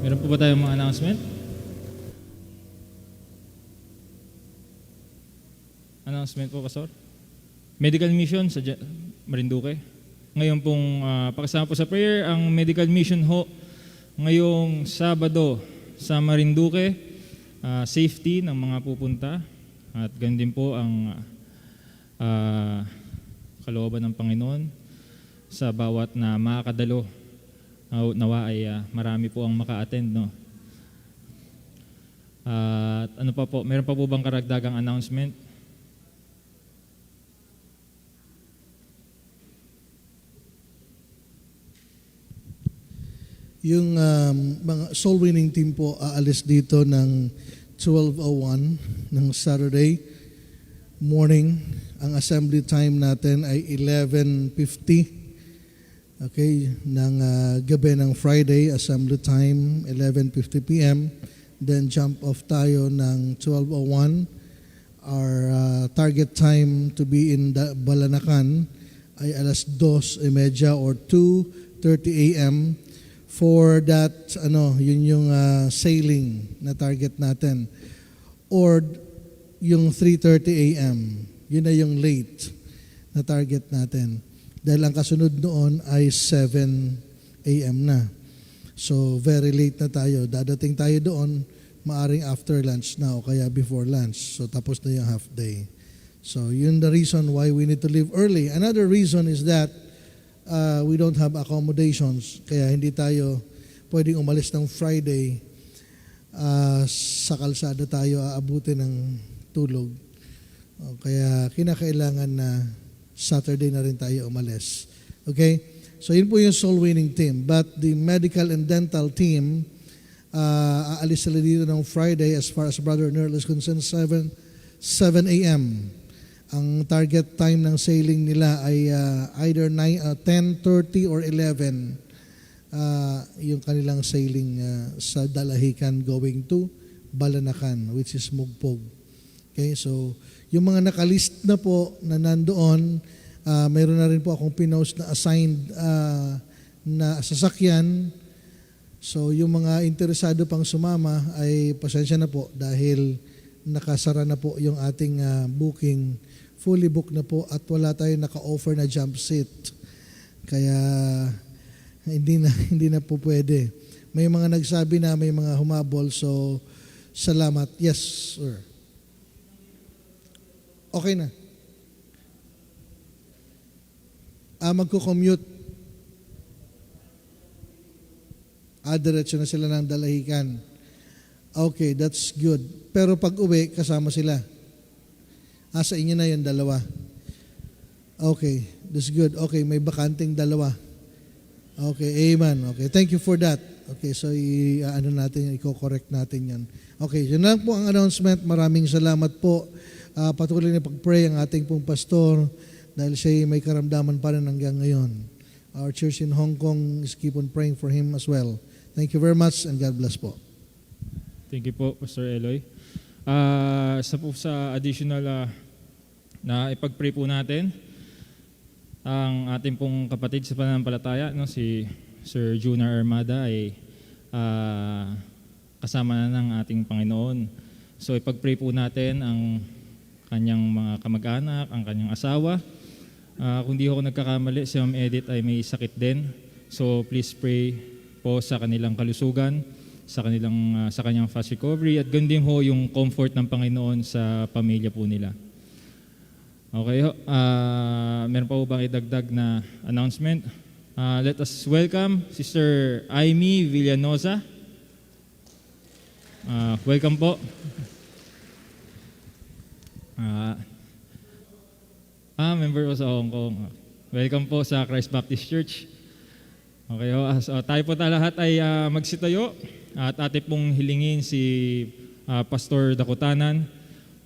Meron po ba tayong mga announcement? Announcement po, Pastor. Medical mission sa Marinduque. Ngayon pong pakasama po sa prayer, ang medical mission ho, ngayong Sabado sa Marinduque, safety ng mga pupunta. At ganun din po ang kalooban ng Panginoon sa bawat na makakadalo. Nawa ay marami po ang maka-attend, no? At ano pa po, meron pa po bang karagdagang announcement? Yung mga soul winning team po aalis dito ng 12:01 ng Saturday morning. Ang assembly time natin ay 11:50. Okay, ng gabi ng Friday, assembly time 11:50 p.m. Then jump off tayo ng 12:01. Our target time to be in Balanacan ay alas 2:30 or 2:30 a.m. For that, yun yung sailing na target natin. Or yung 3:30 a.m. Yun na yung late na target natin. Dahil ang kasunod noon ay 7 a.m. na. So, very late na tayo. Dadating tayo doon, maaring after lunch na o kaya before lunch. So, tapos na yung half day. So, yun the reason why we need to leave early. Another reason is that we don't have accommodations. Kaya hindi tayo pwedeng umalis ng Friday. Sa kalsada tayo aabutin ng tulog. Kaya kinakailangan na Saturday na rin tayo umalis. Okay? So yun po yung soul winning team. But the medical and dental team, aalis sila dito ng Friday as far as Brother Nerl is concerned, 7 a.m. Ang target time ng sailing nila ay either 10:30 or 11, yung kanilang sailing sa Dalahican going to Balanacan, which is Mugpog. Okay, so yung mga nakalist na po na nandoon, mayroon na rin po akong pinost na assigned na sasakyan. So yung mga interesado pang sumama ay pasensya na po dahil nakasara na po yung ating booking. Fully booked na po at wala tayong naka-offer na jump seat. Kaya hindi na po pwede. May mga nagsabi na may mga humabol, so salamat. Yes, sir. Okay na. Magko-commute. Diretso na sila ng Dalahican. Okay, that's good. Pero pag uwi, kasama sila. Sa inyo na yung dalawa. Okay, that's good. Okay, may bakanting dalawa. Okay, amen. Okay, thank you for that. Okay, so i-correct natin yan. Okay, yun lang po ang announcement. Maraming salamat po. Patuloy na pag-pray ang ating pong pastor dahil siya may karamdaman pa rin hanggang ngayon. Our church in Hong Kong is keep on praying for him as well. Thank you very much and God bless po. Thank you po, Pastor Eloy. Sa additional na ipag-pray po natin ang ating pong kapatid sa pananampalataya, no, si Sir Junar Armada ay kasama na ng ating Panginoon. So ipag-pray po natin ang kanyang mga kamag-anak, ang kanyang asawa. Kung di ako nagkakamali, si Ma'am Edith ay may sakit din. So please pray po sa kanilang kalusugan, sa kanyang fast recovery, at gandun din ho yung comfort ng Panginoon sa pamilya po nila. Okay ho, meron pa po bang idagdag na announcement? Let us welcome Sister Aimee Villanosa. Welcome po. Member po sa Hong Kong. Welcome po sa Christ Baptist Church. Okay ho, so tayo po lahat ay magsitayo at atin pong hilingin si Pastor Dakutanan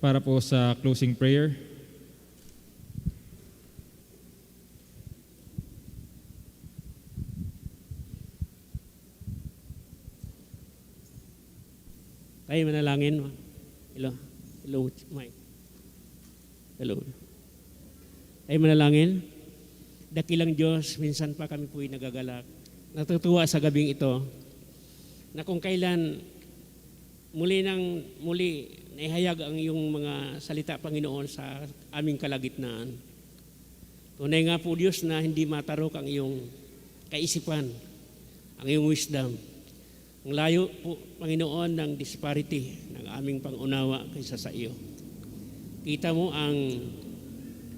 para po sa closing prayer. Tayo manalangin. Hello, Mike. Hello. Tayo manalangin. Dakilang Diyos, minsan pa kami po'y nagagalak. Natutuwa sa gabing ito na kung kailan muli naihayag ang iyong mga salita, Panginoon, sa aming kalagitnaan. Tunay nga po, Diyos, na hindi matarok ang iyong kaisipan, ang iyong wisdom. Ang layo po, Panginoon, ng disparity ng aming pangunawa kaysa sa iyo. Kita mo ang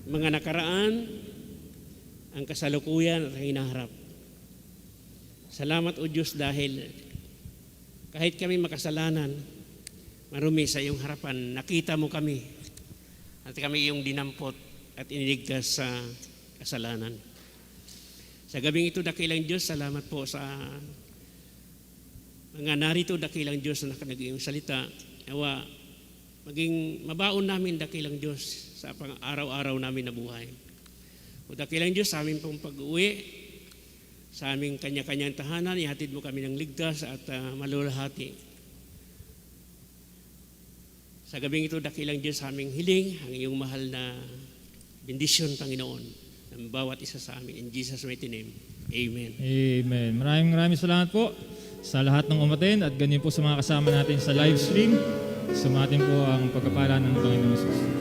mga nakaraan, ang kasalukuyan at ang hinaharap. Salamat, O Diyos, dahil kahit kami makasalanan, marumi sa iyong harapan, nakita mo kami at kami iyong dinampot at iniligtas sa kasalanan. Sa gabing ito, dakilang Diyos, salamat po sa mga narito, dakilang Diyos na nag-iyong salita. Nawa, maging mabaon namin, dakilang Diyos, sa pang-araw-araw namin na buhay. O dakilang Diyos, sa aming pong pag-uwi, sa aming kanya-kanyang tahanan, ihatid mo kami ng ligtas at malulahati. Sa gabing ito, dakilang Diyos, sa aming hiling, ang iyong mahal na bendisyon, Panginoon, ng bawat isa sa amin. In Jesus' mighty name, Amen. Amen. Maraming salamat po sa lahat ng umaten at ganyan po sa mga kasama natin sa live stream. Sumatin po ang pagkapala ng Panginoon Jesus.